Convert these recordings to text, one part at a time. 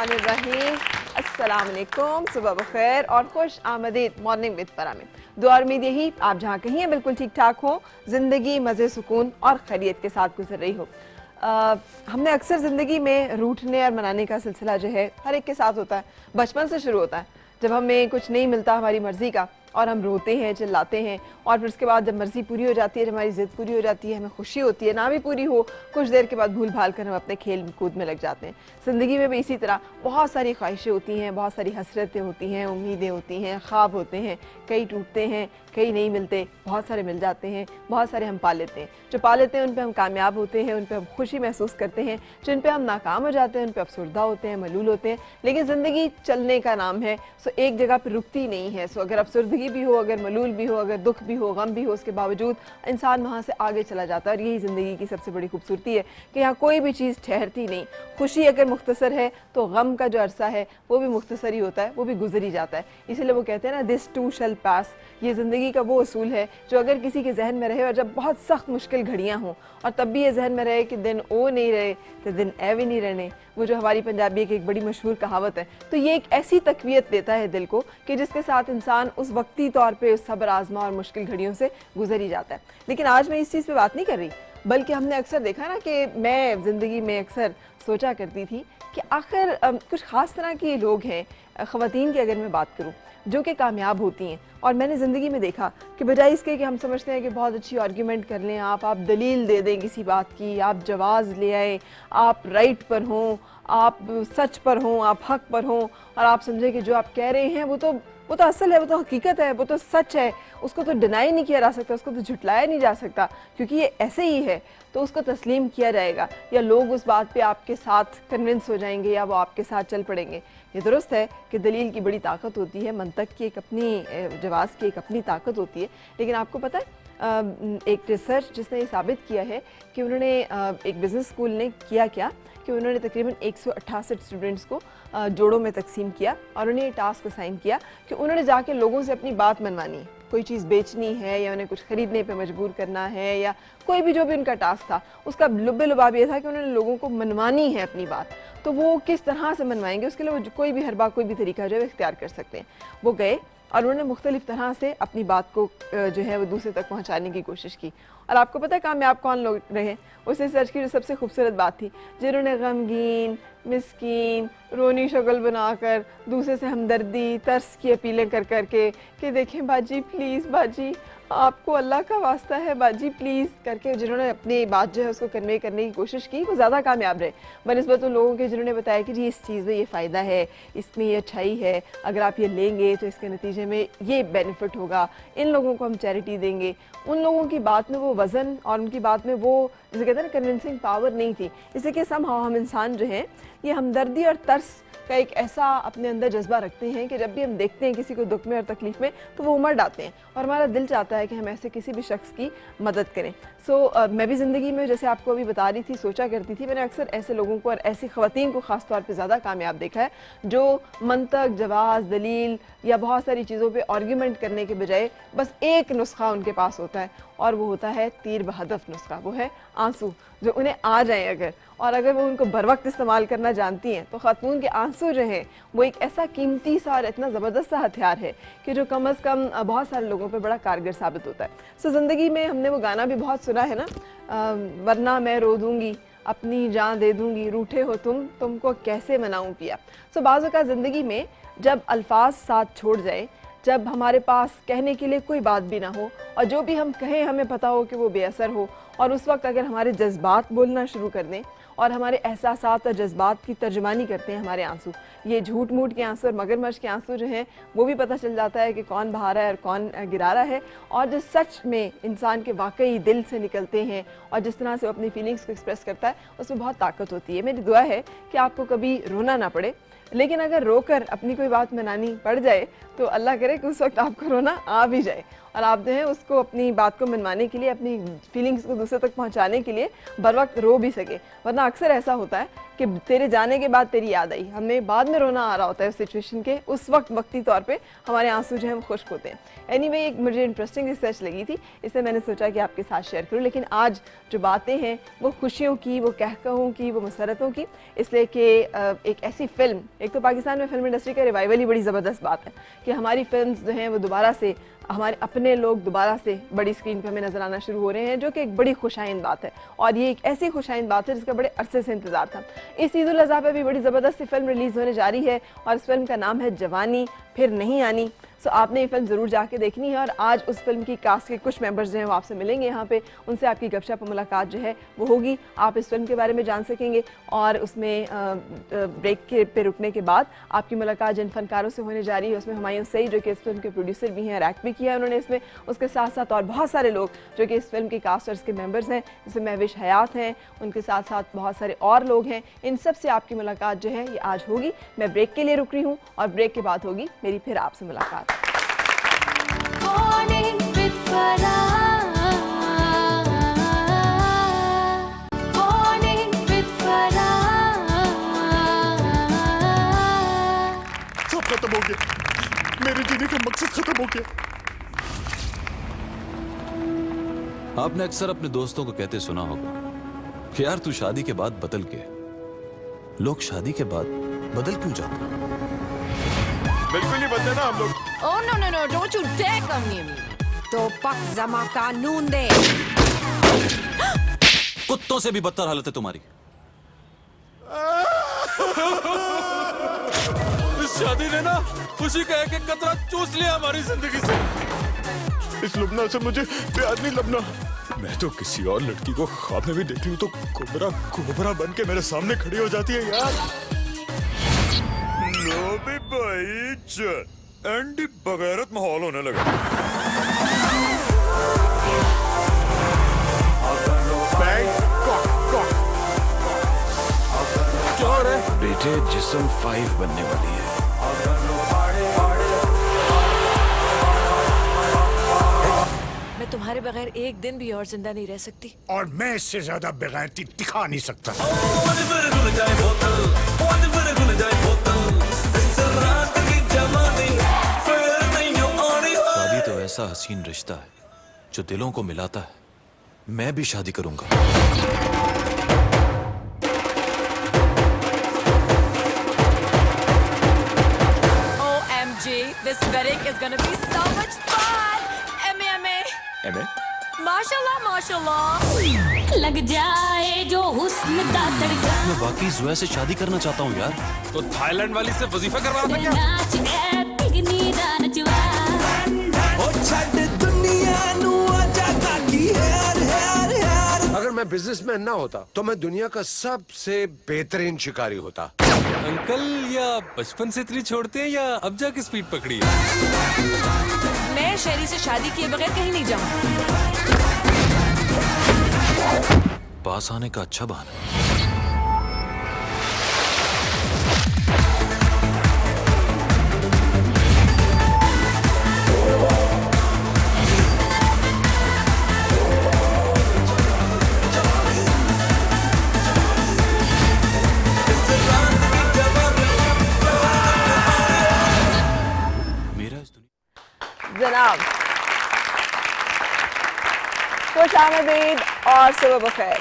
बिस्मिल्लाहिर्रहमानिर्रहीम। अस्सलाम वालेकुम, सुबह बखैर और खुश आमदीद मॉर्निंग विद परा में। दुआ और उम्मीद यही आप जहाँ कहीं हैं बिल्कुल ठीक ठाक हो, ज़िंदगी मज़े सुकून और खैरियत के साथ गुजर रही हो। हमने अक्सर ज़िंदगी में रूठने और मनाने का सिलसिला जो है हर एक के साथ होता है, बचपन से शुरू होता है। जब हमें कुछ नहीं मिलता हमारी मर्ज़ी का और हम रोते हैं, चिल्लाते हैं, और फिर उसके बाद जब मर्ज़ी पूरी हो जाती है, जब हमारी ज़िद पूरी हो जाती है, हमें खुशी होती है, ना भी पूरी हो, कुछ देर के बाद भूल भाल कर हम अपने खेल कूद में लग जाते हैं। ज़िंदगी में भी इसी तरह बहुत सारी ख्वाहिशें होती हैं, बहुत सारी हसरतें होती हैं, उम्मीदें होती हैं, ख्वाब होते हैं, कई टूटते हैं, कई नहीं मिलते, बहुत सारे मिल जाते हैं, बहुत सारे हम पा लेते हैं। जो पा लेते हैं उन पर हम कामयाब होते हैं, उन पर हम खुशी महसूस करते हैं, जिन पर हम नाकाम हो जाते हैं उन पर अफसरदा होते हैं, मलूल होते हैं। लेकिन ज़िंदगी चलने का नाम है, सो एक जगह पर रुकती नहीं है। सो अगर अफसरदगी भी हो, अगर मलूल भी हो, अगर दुख भी हो, गम भी हो, उसके बावजूद इंसान वहाँ से आगे चला जाता है। और यही ज़िंदगी की सबसे बड़ी खूबसूरती है कि यहाँ कोई भी चीज़ ठहरती नहीं। खुशी अगर मुख्तसर है तो गम का जो अरसा है वो भी मुख्तसर ही होता है, वो भी गुजर ही जाता है। इसीलिए वो कहते हैं ना, दिस टू शैल पास। ये ज़िंदगी का वो असूल है जो अगर किसी के जहन में रहे और जब बहुत सख्त मुश्किल घड़ियाँ हों और तब भी ये जहन में रहे कि दिन ओ नहीं रहे तो दिन ए भी नहीं रहने, वो जो हमारी पंजाबी की एक बड़ी मशहूर कहावत है, तो ये एक ऐसी तकवीत देता है दिल को कि जिसके साथ इंसान उस वक्ती तौर पे उस सब्र आज़मा और मुश्किल घड़ियों से गुजर ही जाता है। लेकिन आज मैं इस चीज़ पे बात नहीं कर रही, बल्कि हमने अक्सर देखा ना कि मैं ज़िंदगी में अक्सर सोचा करती थी कि आखिर कुछ ख़ास तरह के लोग हैं, ख़वातीन की अगर मैं बात करूँ, जो कि कामयाब होती हैं। और मैंने ज़िंदगी में देखा कि बजाय इसके कि हम समझते हैं कि बहुत अच्छी आर्ग्यूमेंट कर लें, आप दलील दे दें किसी बात की, आप जवाज़ ले आए, आप राइट पर हों, आप सच पर हों, आप हक पर हों, और आप समझें कि जो आप कह रहे हैं वो तो असल है, वो तो हकीकत है, वो तो सच है, उसको तो डिनाई नहीं किया जा सकता, उसको तो झुटलाया नहीं जा सकता, क्योंकि ये ऐसे ही है, तो उसको तस्लीम किया जाएगा, या लोग उस बात पे आपके साथ कन्विंस हो जाएंगे, या वो आपके साथ चल पड़ेंगे। ये दुरुस्त है कि दलील की बड़ी ताकत होती है, मंतक की एक अपनी, जवाज़ की एक अपनी ताकत होती है। लेकिन आपको पता है एक रिसर्च जिसने ये साबित किया है कि उन्होंने एक बिज़नेस स्कूल ने किया क्या कि उन्होंने तकरीबन 168 स्टूडेंट्स को जोड़ों में तकसीम किया और उन्हें ये टास्क असाइन किया कि उन्होंने जाके लोगों से अपनी बात मनवानी है। कोई चीज़ बेचनी है या उन्हें कुछ ख़रीदने पे मजबूर करना है, या कोई भी जो भी उनका टास्क था, उसका लुब्बे लुबाब ये था कि उन्होंने लोगों को मनवानी है अपनी बात। तो वो किस तरह से मनवाएंगे, उसके लिए वो कोई भी हर बात, कोई भी तरीका जो है इख्तियार कर सकते हैं। वो गए और उन्होंने मुख्तलिफ तरह से अपनी बात को जो है वो दूसरे तक पहुंचाने की कोशिश की। और आपको पता है कामयाब कौन लोग रहे? उस रिसर्च की जो सबसे खूबसूरत बात थी, जिन्होंने गमगीन, मिस्कीन, रोनी शक्ल बनाकर दूसरे से हमदर्दी, तरस की अपीलें कर करके कि देखें बाजी प्लीज़, बाजी आपको अल्लाह का वास्ता है, बाजी प्लीज़ करके जिन्होंने अपनी बात जो है उसको कन्वे करने की कोशिश की, वो ज़्यादा कामयाब रहे बनिस्बत उन लोगों के जिन्होंने बताया कि जी इस चीज़ में ये फ़ायदा है, इसमें ये अच्छाई है, अगर आप ये लेंगे तो इसके नतीजे में ये बेनिफिट होगा, इन लोगों को हम चैरिटी देंगे। उन लोगों की बात में वो वज़न और उनकी बात में वो जिसे कहते हैं ना कन्विंसिंग पावर नहीं थी। इससे कि हम इंसान जो हैं ये हमदर्दी और तरस का एक ऐसा अपने अंदर जज्बा रखते हैं कि जब भी हम देखते हैं किसी को दुख में और तकलीफ़ में तो वो उमड़ आते हैं और हमारा दिल चाहता है कि हम ऐसे किसी भी शख्स की मदद करें। मैं भी ज़िंदगी में जैसे आपको अभी बता रही थी सोचा करती थी, मैंने अक्सर ऐसे लोगों को और ऐसी ख़वातीन को ख़ास तौर पे ज़्यादा कामयाब देखा है जो मंतक, जवाज़, दलील या बहुत सारी चीज़ों पे आर्ग्यूमेंट करने के बजाय बस एक नुस्खा उनके पास होता है, और वो होता है तीर बहदफ नुस्खा। वो है आंसू, जो उन्हें आ जाए अगर वो उनको बर वक्त इस्तेमाल करना जानती हैं तो ख़ातून के आंसू जो हैं वो एक ऐसा कीमती सा और इतना ज़बरदस्त सा हथियार है कि जो कम अज़ कम बहुत सारे लोगों पे बड़ा कारगर साबित होता है। ज़िंदगी में हमने वो गाना भी बहुत सुना है ना, वरना मैं रो दूँगी, अपनी जान दे दूँगी, रूठे हो तुमको कैसे मनाऊँ पिया। बाज़ औक़ात ज़िंदगी में जब अल्फाज साथ छोड़ जाए, जब हमारे पास कहने के लिए कोई बात भी ना हो और जो भी हम कहें हमें पता हो कि वो बेअसर हो, और उस वक्त अगर हमारे जज्बात बोलना शुरू कर दें और हमारे एहसासात और जज्बात की तर्जुमानी करते हैं हमारे आंसू, ये झूठ मूठ के आंसू और मगरमच्छ के आंसू जो हैं वो भी पता चल जाता है कि कौन बहा रहा है और कौन गिरा रहा है, और जो सच में इंसान के वाकई दिल से निकलते हैं और जिस तरह से वो अपनी फीलिंग्स को एक्सप्रेस करता है उसमें बहुत ताकत होती है। मेरी दुआ है कि आपको कभी रोना ना पड़े, लेकिन अगर रोकर अपनी कोई बात मनानी पड़ जाए तो अल्लाह करे कि उस वक्त आपको रोना आ भी जाए। और आप जो है उसको अपनी बात को मनवाने के लिए, अपनी फीलिंग्स को दूसरे तक पहुंचाने के लिए बर वक्त रो भी सके। वरना अक्सर ऐसा होता है कि तेरे जाने के बाद तेरी याद आई, हमें बाद में रोना आ रहा होता है उस सिचुएशन के, उस वक्त वक्ती तौर पे हमारे आंसू जो हैं वो खुश्क होते हैं। एनीवे, एक मुझे इंटरेस्टिंग रिसर्च लगी थी, इसलिए मैंने सोचा कि आपके साथ शेयर करूं। लेकिन आज जो बातें हैं वो खुशियों की, वो कहकहों की, वो मसरतों की, इसलिए कि एक ऐसी फिल्म, एक तो पाकिस्तान में फिल्म इंडस्ट्री का रिवाइवल ही बड़ी ज़बरदस्त बात है कि हमारी फिल्म जो हैं वो दोबारा से, हमारे अपने लोग दोबारा से बड़ी स्क्रीन पर हमें नजर आना शुरू हो रहे हैं, जो कि एक बड़ी खुशाइन बात है। और ये एक ऐसी खुशाइन बात है जिसका बड़े अरसे से इंतजार था। इस ईद उल अज़हा पे भी बड़ी ज़बरदस्त फिल्म रिलीज़ होने जा रही है और इस फिल्म का नाम है जवानी फिर नहीं आनी। सो आपने ये फिल्म ज़रूर जाके देखनी है। और आज उस फिल्म की कास्ट के कुछ मेंबर्स जो हैं वो आपसे मिलेंगे यहाँ पे, उनसे आपकी गपशप और मुलाकात जो है वो होगी। आप इस फिल्म के बारे में जान सकेंगे और उसमें ब्रेक के पे रुकने के बाद आपकी मुलाकात जिन फनकारों से होने जा रही है उसमें हुमायूं सईद जो कि इस फिल्म के प्रोड्यूसर भी हैं और एक्ट भी किया है उन्होंने इसमें, उसके साथ साथ और बहुत सारे लोग जो कि इस फिल्म के कास्टर्स के मेंबर्स हैं, जैसे महविश हयात हैं, उनके साथ साथ बहुत सारे और लोग हैं। इन सब से आपकी मुलाकात जो है ये आज होगी। मैं ब्रेक के लिए रुक रही हूँ और ब्रेक के बाद होगी मेरी फिर आपसे मुलाकात। सब खत्म हो गया, मेरे जीने का मकसद खत्म हो गया। आपने अक्सर अपने दोस्तों को कहते सुना होगा कि यार तू शादी के बाद बदल गया। लोग शादी के बाद बदल क्यों जाते हैं? बिल्कुल नहीं बदले ना हम लोग। Oh no no no! Don't you dare come near me. तो पक जमा कानून दे। कुत्तों से भी बदतर हालत है तुम्हारी। इस शादी ने ना खुशी का एक एक कतरा चूस लिया हमारी जिंदगी से। इस लुबना से मुझे प्यार नहीं लबना। मैं तो किसी और लड़की को ख्वाब में भी देख लूं तो कोबरा कोबरा बन के मेरे सामने खड़ी हो जाती है यार। लो भी भाई चल, एंडी बगैरत माहौल होने लगा। क्या हो रहा है? बेटे जिस्म 5 बनने वाली है। मैं तुम्हारे बगैर एक दिन भी और जिंदा नहीं रह सकती। और मैं इससे ज्यादा बेगैरती दिखा नहीं सकता। शादी तो ऐसा हसीन रिश्ता है जो दिलों को मिलाता है। मैं भी शादी करूंगा। OMG, this wedding is gonna be so much fun. एमे? माशाल्लाह माशाल्लाह। लग जाए जो हुस्न दा तड़का, मैं वाकई जुआ से शादी करना चाहता हूँ यार। तो थाईलैंड वाली से वजीफा करवा था क्या? नाच ए तिगनी दा नचवा। अगर मैं बिजनेसमैन ना होता तो मैं दुनिया का सबसे बेहतरीन शिकारी होता। अंकल या बचपन से इतनी छोड़ते हैं या अब जाके स्पीड पकड़ी है? मैं शहरी से शादी किए बगैर कहीं नहीं जाऊँ। पास आने का अच्छा बहाना। जनाब खुश आमदीद और सुबह बखैर।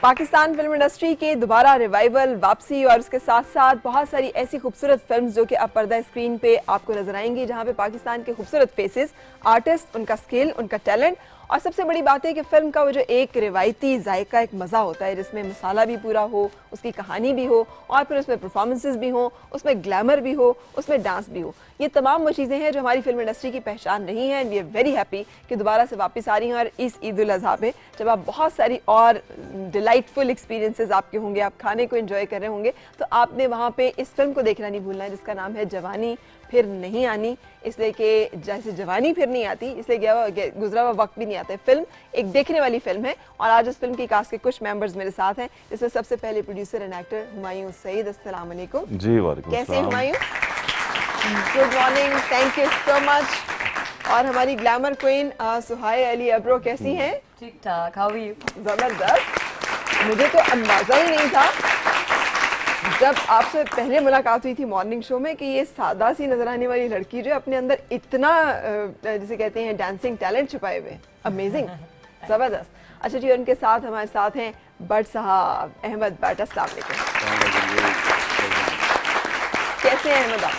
पाकिस्तान फिल्म इंडस्ट्री के दोबारा रिवाइवल, वापसी और उसके साथ साथ बहुत सारी ऐसी खूबसूरत फिल्म्स जो कि अब पर्दा स्क्रीन पे आपको नजर आएंगी, जहां पे पाकिस्तान के खूबसूरत फेसेस, आर्टिस्ट, उनका स्किल, उनका टैलेंट और सबसे बड़ी बात है कि फिल्म का वो जो एक रिवायती जायका, एक मज़ा होता है जिसमें मसाला भी पूरा हो, उसकी कहानी भी हो और फिर उसमें परफॉर्मेंसेस भी हो, उसमें ग्लैमर भी हो, उसमें डांस भी हो। ये तमाम वो चीज़ें हैं जो हमारी फिल्म इंडस्ट्री की पहचान रही हैं। And we are very happy कि दोबारा से वापस आ रही हैं। और इस ईद उल अज़हा पे जब आप बहुत सारी और डिलाइटफुल एक्सपीरियंसेस आपके होंगे, आप खाने को एंजॉय कर रहे होंगे, तो आपने वहाँ पे इस फिल्म को देखना नहीं भूलना है जिसका नाम है जवानी फिर नहीं आनी। इसलिए कि जैसे जवानी फिर नहीं आती, इसलिए गुजरा हुआ वक्त भी नहीं आता है। फिल्म एक देखने वाली फिल्म है और आज इस फिल्म की कास्ट के कुछ मेंबर्स मेरे साथ हैं, जिसमें सबसे पहले producer and actor Humayun Saeed. अस्सलाम वालेकुम। जी वालेकुम कैसे Humayun? Good morning, thank you so much. और हमारी ग्लैमर क्वीन सुहाय अली अब्रो कैसी हैं? ठीक ठाक, हाउ आर यू? जबरदस्त। मुझे तो अंदाजा ही नहीं था जब आपसे पहले मुलाकात हुई थी मॉर्निंग शो में कि ये सादा सी नजर आने वाली लड़की जो है अपने अंदर इतना जिसे कहते हैं डांसिंग टैलेंट छुपाए हुए। अमेजिंग, जबरदस्त। अच्छा जी, उनके साथ हमारे साथ हैं बट साहब अहमद बट। अस्सलाम वालेकुम। कैसे हैं अहमद आप?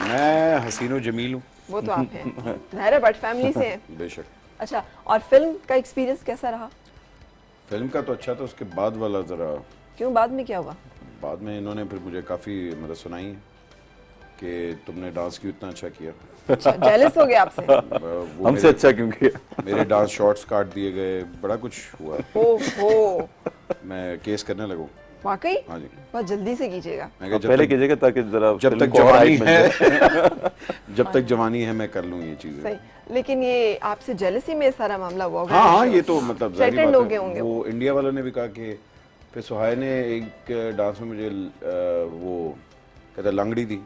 मैं हसीनो जमील हूँ। वो तो आप हैं, ज़ाहिर है बट फैमिली से हैं। बेशक। अच्छा, और फिल्म का एक्सपीरियंस कैसा रहा? फिल्म का तो अच्छा था, उसके बाद वाला जरा क्यों, बाद में क्या हुआ? बाद में इन्होंने फिर मुझे काफ़ी मतलब सुनाई है कि तुमने डांस क्यों इतना अच्छा किया। अच्छा, जेलस हो गए आपसे? वो हमसे अच्छा क्यों किया? मेरे डांस शॉट्स काट दिए गए, बड़ा कुछ हुआ। ओहो, मैं केस करने लगूँ। वाकई? हाँ जी। बहुत जल्दी से कीजिएगा। मैं कहा पहले कीजिएगा ताकि जरा जब फिल्म तक को जवानी hype मिल है जाए। जब तक जवानी है मैं कर लूँ ये चीज़ें। सही, लेकिन ये आपसे जेलसी में सारा मामला हुआ होगा। हाँ हाँ, ये तो मतलब जाहिर Threatened बात हो गए है। होंगे वो इंडिया वालों ने भी कहा कि फिर सुहाय ने एक डांस में मुझे वो कहता लंगड़ी दी।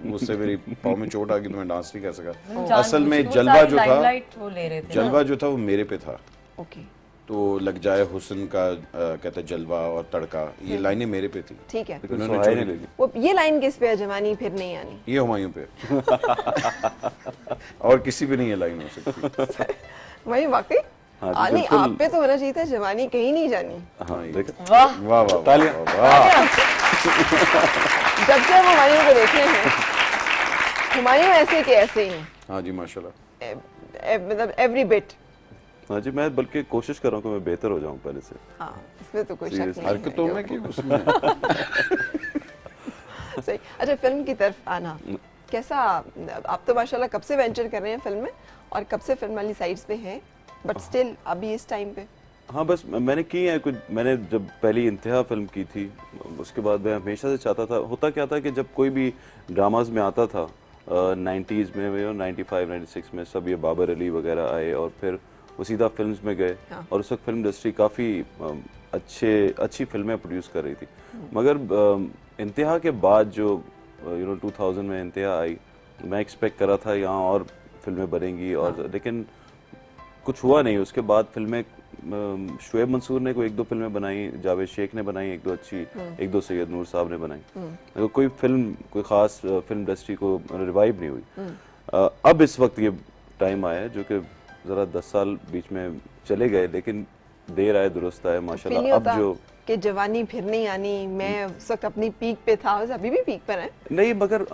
मुझसे मेरी पाँव में चोट आ गई तो मैं डांस नहीं कर सका। असल में जलवा जो था, वो ले रहे थे। जलवा जो था वो मेरे पे था। ओके, तो लग जाए हुस्न का कहता जलवा और तड़का, ये लाइनें मेरे पे थी। ठीक है। लेकिन उन्होंने सुहाय चोरी ने लगी। वो ये लाइन किस पे है, जवानी फिर नहीं आनी? ये हुमायूं पे और किसी पे नहीं ये लाइन हो सकती। वही वाकई? हाँ, हाँ, नहीं, बिल्कुल। आप पे तो होना चाहिए था जवानी कहीं नहीं जानी। हाँ, देख वाह, वाह वाह वाह वाह। जब से हम हुमायूं को देखे हैं, हुमायूं ऐसे के ऐसे ही हैं। हाँ जी माशाल्लाह। मतलब एवरी बिट। हाँ जी, मैं बल्कि कोशिश कर रहा हूँ कि मैं बेहतर हो जाऊँ पहले से। हाँ, इसमें तो कोई शक Seriously। नहीं है। हरकतों में कि उसमें सही। अच्छा, फिल्म की तरफ आना कैसा? आप तो माशाल्लाह कब से वेंचर कर रहे हैं फिल्म में और कब से फिल्म वाली साइड्स पे हैं, बट स्टिल अभी इस टाइम पे? हाँ, बस मैंने की है कुछ। मैंने जब पहली इंतहा फिल्म की थी उसके बाद मैं हमेशा से चाहता था। होता क्या था कि जब कोई भी ड्रामाज में आता था 90s में, 95 96 में सब ये बाबर अली वगैरह आए और फिर वो सीधा फिल्म्स में गए। हाँ। और उस वक्त फिल्म इंडस्ट्री काफ़ी अच्छी फिल्में प्रोड्यूस कर रही थी। मगर इंतहा के बाद जो 2000 में इंतहा आई, मैं एक्सपेक्ट कर रहा था यहाँ और फिल्में बनेंगी और लेकिन कुछ हुआ नहीं। उसके बाद फिल्में शुएब मंसूर ने कोई 1-2 फिल्में बनाई, जावेद शेख ने बनाई 1-2 अच्छी, 1-2 सैयद नूर साहब ने बनाई। तो कोई फिल्म, कोई खास फिल्म इंडस्ट्री को रिवाइव नहीं हुई। अब इस वक्त ये टाइम आया है जो कि ज़रा 10 साल बीच में चले गए, लेकिन देर आए दुरुस्त आए माशाल्लाह। अब जो कि जवानी फिर नहीं आनी, मैं उस वक्त अपनी पीक पे था, अभी भी पीक पर है नहीं, मगर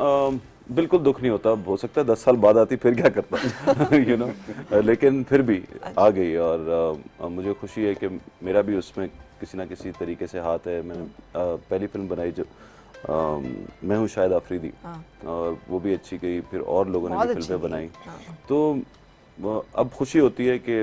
बिल्कुल दुख नहीं होता। हो सकता है 10 साल बाद आती फिर क्या करता लेकिन फिर भी आ गई और मुझे खुशी है कि मेरा भी उसमें किसी ना किसी तरीके से हाथ है। मैंने पहली फिल्म बनाई जो मैं हूँ शायद आफरीदी, और वो भी अच्छी गई, फिर और लोगों ने भी फिल्में बनाई। तो अब खुशी होती है कि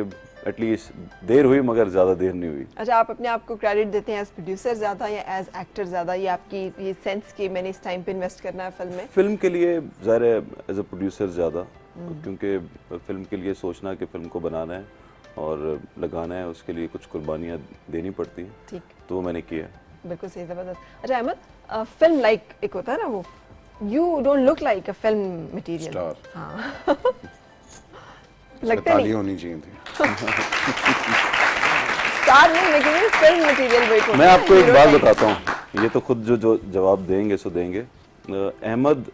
एटलीस्ट देर हुई मगर ज़्यादा देर नहीं हुई। अच्छा, आप अपने आप को क्रेडिट देते हैं एज प्रोड्यूसर ज़्यादा या एज एक्टर ज़्यादा? ये आपकी ये सेंस कि मैंने इस टाइम पे इन्वेस्ट करना है फिल्म में? फिल्म के लिए ज़ाहिर है एज अ प्रोड्यूसर ज़्यादा, क्योंकि फिल्म के लिए सोचना कि फिल्म को बनाना है और लगाना है, उसके लिए कुछ कुर्बानियाँ देनी पड़ती हैं। ठीक, तो वो मैंने किया। बिल्कुल सही, ज़बरदस्त। अच्छा अहमद, फिल्म लाइक एक होता है ना, वो you don't look like a film material. Star. हाँ लगता ताली नहीं होनी चाहिए थी। स्टार नहीं, लेकिन ये फिल्म मटेरियल वो एक होता मैं है, आपको एक hero बात type। बताता हूँ, ये तो खुद जो जवाब देंगे सो देंगे। अहमद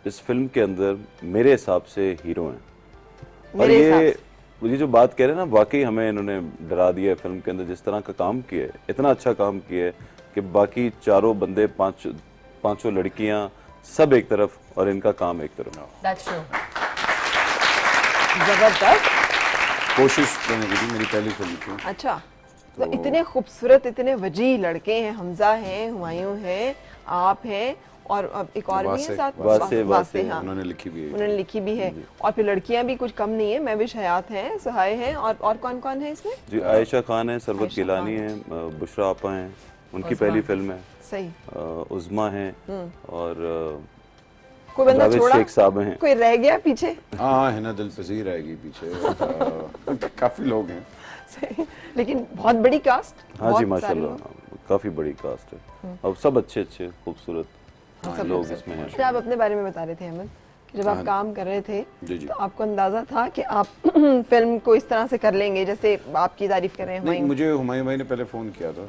इस फिल्म के अंदर मेरे हिसाब से हीरो हैं। और मेरे हिसाब ये जो बात कह रहे हैं ना, वाकई हमें इन्होंने डरा दिया है फिल्म के अंदर। जिस तरह का काम किया है, इतना अच्छा काम किया है कि बाकी चारों बंदे, पांचों लड़कियां सब एक तरफ और इनका काम एक तरफ। That's true. जबरदस्त। कोशिश मैंने की थी, मेरी पहली फिल्म थी। अच्छा, तो इतने खूबसूरत, इतने वजी लड़के हैं, हमजा हैं, हुमायूं हैं, आप हैं और अब एक और भी है साथ, वासे। हाँ, उन्होंने लिखी भी है। उन्होंने लिखी भी है और फिर लड़कियां भी कुछ कम नहीं है, महविश हयात हैं, सुहाय हैं और कौन कौन है इसमें? जी, आयशा खान है, सरवत आयशा गिलानी खान है, बुशरा आपा हैं, उनकी पहली फिल्म है। सही। उज़मा हैं और कोई बंदा जावेद छोड़ा, शेख साहब हैं। कोई रह गया पीछे? हाँ, हिना दिल पजीर रहेगी पीछे। काफी लोग हैं। सही, लेकिन बहुत बड़ी कास्ट। हाँ जी माशाल्लाह, काफी बड़ी कास्ट है और सब अच्छे खूबसूरत लोग इसमें हैं। अच्छा, आप अपने बारे में बता रहे थे अहमद कि जब आप काम कर रहे थे जी, जी। तो आपको अंदाजा था कि आप फिल्म को इस तरह से कर लेंगे, जैसे आपकी तारीफ कर रहे हैं नहीं, हुमायूं? मुझे हुमायूं भाई ने पहले फ़ोन किया था।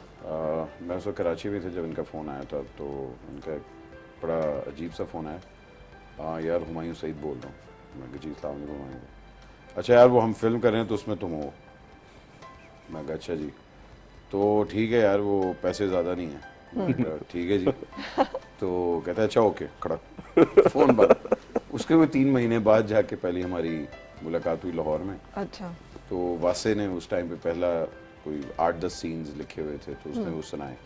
मैं उस वक्त कराची में थे जब इनका फ़ोन आया था, तो उनका एक बड़ा अजीब सा फ़ोन आया। यार हुमायूं सईद बोल रहा हूँ। मैं कहा जी अस्सलाम वालेकुम हुमायूं। अच्छा यार वो हम फिल्म कर रहे हैं तो उसमें तुम हो। मैं कहा अच्छा जी, तो ठीक है यार वो पैसे ज़्यादा नहीं है। मैं कहा, ठीक है जी। तो कहता है अच्छा ओके, खड़ा फ़ोन बंद। उसके वो 3 महीने बाद जाके पहली हमारी मुलाकात हुई लाहौर में। अच्छा, तो वासे ने उस टाइम पे पहला कोई 8-10 सीन्स लिखे हुए थे, तो उसने वो सुनाए।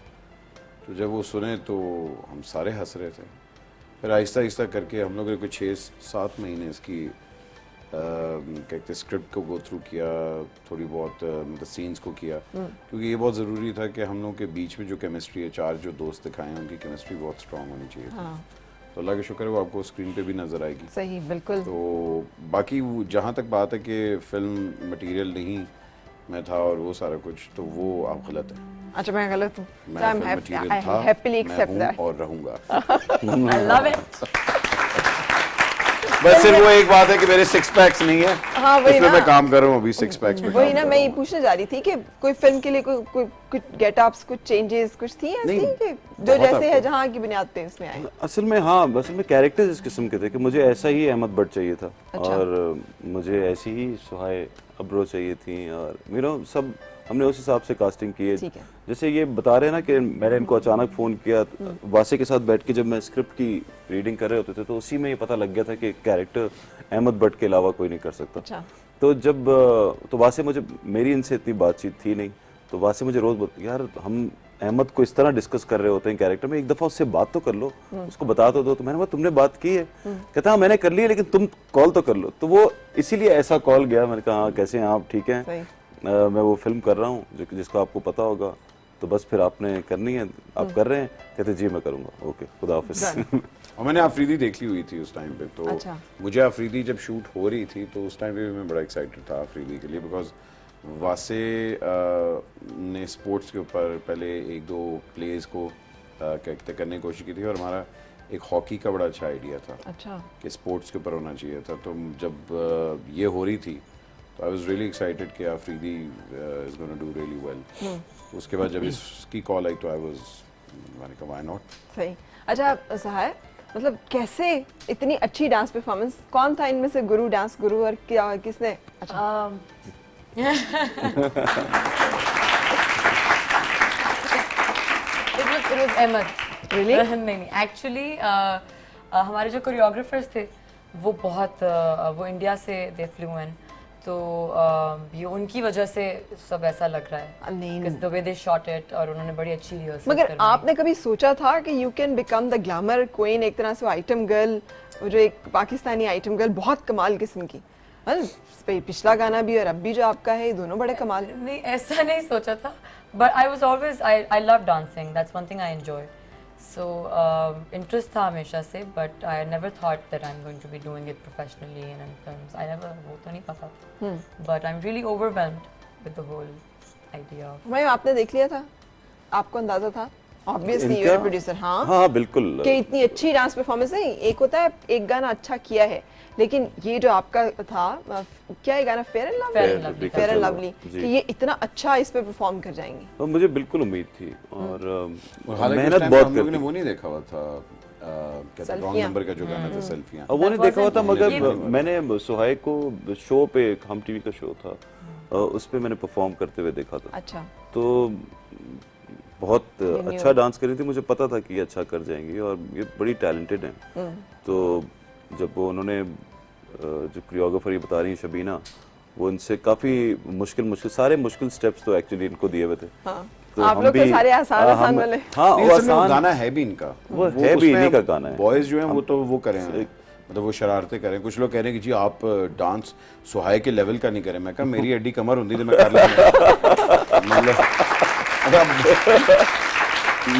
तो जब वो सुने तो हम सारे हंस रहे थे। फिर आहिस्ता आहिस्ता करके हम लोगों ने कोई 6-7 महीने इसकी कहते स्क्रिप्ट को गो थ्रू किया, थोड़ी बहुत मतलब सीन्स को किया, क्योंकि ये बहुत ज़रूरी था कि हम लोगों के बीच में जो केमिस्ट्री है, 4 जो दोस्त दिखाए हैं उनकी केमिस्ट्री बहुत स्ट्रांग होनी चाहिए थी। हाँ, तो अल्लाह का शुक्र है वो आपको स्क्रीन पे भी नज़र आएगी। सही, बिल्कुल। तो बाकी वो जहाँ तक बात है कि फिल्म मटेरियल नहीं मैं था और वो सारा कुछ, तो वो आप गलत है। अच्छा, मैं गलत हूँ? मैं I'm film happy- material I था, happily मैं accept हूँ that. और रहूंगा। I love it. बस सिर्फ वो एक बात है कि मेरे 6 पैक्स नहीं है, हाँ, वही इसमें ना। मैं काम कर रहा हूँ अभी 6 पैक्स में। वही काम ना, कर मैं रहा ये हूँ। पूछने जा रही थी कि कोई फिल्म के लिए कोई कुछ गेटअप्स, कुछ चेंजेस कुछ थी ऐसी नहीं, कि जो बहुत जैसे है आपको। जहाँ की बुनियाद पे उसमें आए? असल में हाँ, असल में कैरेक्टर्स इस किस्म के थे कि मुझे ऐसा ही अहमद भट्ट चाहिए था। अच्छा। और मुझे ऐसी ही सुहाय अब्रो चाहिए थी, और यू नो सब हमने उस हिसाब से कास्टिंग की है। ठीक है। जैसे ये बता रहे हैं ना कि मैंने इनको अचानक फ़ोन किया, वासे के साथ बैठ के जब मैं स्क्रिप्ट की रीडिंग कर रहे होते थे तो उसी में ये पता लग गया था कि कैरेक्टर अहमद भट्ट के अलावा कोई नहीं कर सकता। अच्छा। तो जब तो वासे मुझे, मेरी इनसे इतनी बातचीत थी नहीं, तो वासे मुझे रोज़ बोलते यार हम अहमद को इस तरह डिस्कस कर रहे होते हैं कैरेक्टर में, एक दफ़ा उससे बात तो कर लो, उसको बता तो दो। तो मैंने कहा तुमने बात की है? कहता हाँ मैंने कर ली है, लेकिन तुम कॉल तो कर लो। तो वो इसीलिए ऐसा कॉल गया। मैंने कहा हाँ कैसे हैं आप, ठीक हैं? सही। मैं वो फिल्म कर रहा हूँ जिसका आपको पता होगा, तो बस फिर आपने करनी है, आप कर रहे हैं? कहते जी मैं करूँगा, ओके खुदा हाफिज़। और मैंने आफरीदी देख ली हुई थी उस टाइम पे, तो अच्छा। मुझे आफरीदी जब शूट हो रही थी तो उस टाइम पे भी मैं बड़ा एक्साइटेड था आफरीदी के लिए, बिकॉज वासे ने स्पोर्ट्स के ऊपर पहले 1-2 प्लेज को करने की कोशिश की थी, और हमारा एक हॉकी का बड़ा अच्छा आइडिया था अच्छा, कि स्पोर्ट्स के ऊपर होना चाहिए था। तो जब ये हो रही थी तो आई वाज रियली एक्साइटेड कि Afridi is gonna do really well. उसके बाद जब इसकी कॉल आई तो आई वाज, मैंने कहा व्हाई नॉट। सही। अच्छा सहाय, मतलब कैसे इतनी अच्छी डांस परफॉर्मेंस, कौन था इनमें से गुरु, डांस गुरु, और क्या किसने? अच्छा, It was Ahmed. Really? नहीं, एक्चुअली हमारे जो कोरियोग्राफर्स थे वो बहुत वो इंडिया से दे फ्लू इन, तो ये उनकी वजह से सब ऐसा लग रहा है। नहीं, Because the way they shot it, और उन्होंने बड़ी अच्छी रिहर्सल मगर आपने कभी सोचा था कि you can become the glamour queen, एक तरह से आइटम गर्ल, वो जो एक पाकिस्तानी आइटम गर्ल बहुत कमाल किस्म की, पिछला गाना भी और अब भी जो आपका है, ये दोनों बड़े कमाल। नहीं, ऐसा नहीं सोचा था, but I was always, I love dancing, that's one thing I enjoy, so interest था हमेशा से, but I never thought that I am going to be doing it professionally in films. I never, वो तो नहीं पता था, but I am really overwhelmed with the whole idea. मैं आपने देख लिया था, आपको अंदाजा था ऑब्वियसली, यू इनका- आर प्रोड्यूसर। हाँ हाँ बिल्कुल। कि इतनी अच्छी डांस परफॉर्मेंस है, एक होता है एक गाना अच्छा किया है, लेकिन ये जो आपका था, क्या है गाना, fair and Fair and Lovely। Fair and lovely, जी। कि ये इतना अच्छा इस पे परफॉर्म कर जाएंगे। तो मुझे बिल्कुल उम्मीद थी, और हालांकि मेहनत हम बहुत लोगों ने करती। वो नहीं देखा हुआ था, कहते रॉन्ग सेल्फियां। नंबर का जो गाना था, सेल्फियां। अब वो नहीं देखा हुआ था, मगर ये- मैंने सुहाय को शो पे, हम टीवी का शो था, उस पे मैंने परफॉर्म करते हुए देखा था। अच्छा, तो बहुत अच्छा डांस कर रही थी, मुझे पता था कि ये अच्छा कर जाएंगी, और ये बड़ी टैलेंटेड हैं। तो जब वो उन्होंने जो कोरियोग्राफर ये बता रही हैं शबीना, वो इनसे काफ़ी मुश्किल सारे मुश्किल स्टेप्स तो एक्चुअली इनको दिए हुए थे। हाँ। तो आप हम लोग तो भी- सारे आसान हम- आसान वाले। हाँ, नहीं, वो असल में वो आसान गाना है भी इनका, वो है भी इन्हीं का गाना है। बॉयज जो हैं वो तो वो करें, मतलब वो शरारतें करें। कुछ लोग कह रहे हैं कि जी आप डांस सुहाय के लेवल का नहीं करें। मैं कहा मेरी हड्डी कमर होती तो मैं कर लेता। मतलब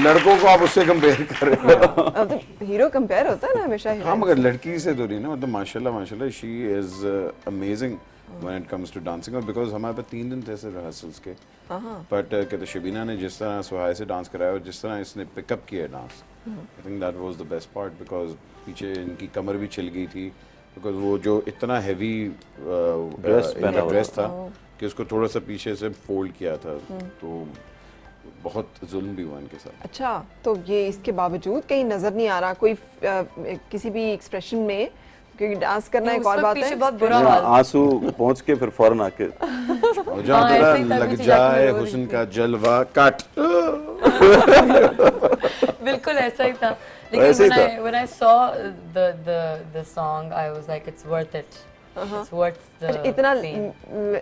लड़कों को आप उससे कंपेयर कर रहे हो। अब तो हीरो कंपेयर होता है ना हमेशा हाँ, हीरोइन मगर लड़की से तो नहीं ना, मतलब माशाल्लाह माशाल्लाह she is amazing when it comes to dancing, और बिकॉज हमारे पे 3 दिन थे रिहर्सल्स के, बट कहते शबीना ने जिस तरह सुहाय से डांस कराया और जिस तरह इसने पिकअप किया dance, I think that was the best part, because पीछे इनकी कमर भी छिल गई थी, बिकॉज वो जो इतना हैवी ड्रेस था कि उसको थोड़ा सा पीछे से फोल्ड किया था, तो बहुत जुल्म भी हुआ इनके साथ। अच्छा, तो ये इसके बावजूद कहीं नजर नहीं आ रहा कोई किसी भी एक्सप्रेशन में, क्योंकि डांस करना एक और बात है, बहुत बुरा हाल। आंसू पहुंच के फिर फौरन आके और जहाँ हाँ, तेरा ऐसे ही तभी लग से जाए जाके वो हुस्न का जलवा काट, बिल्कुल ऐसा ही था, ऐसे ही लेकिन when I saw the song, I was like, it's worth it. It's worth the इतना pain.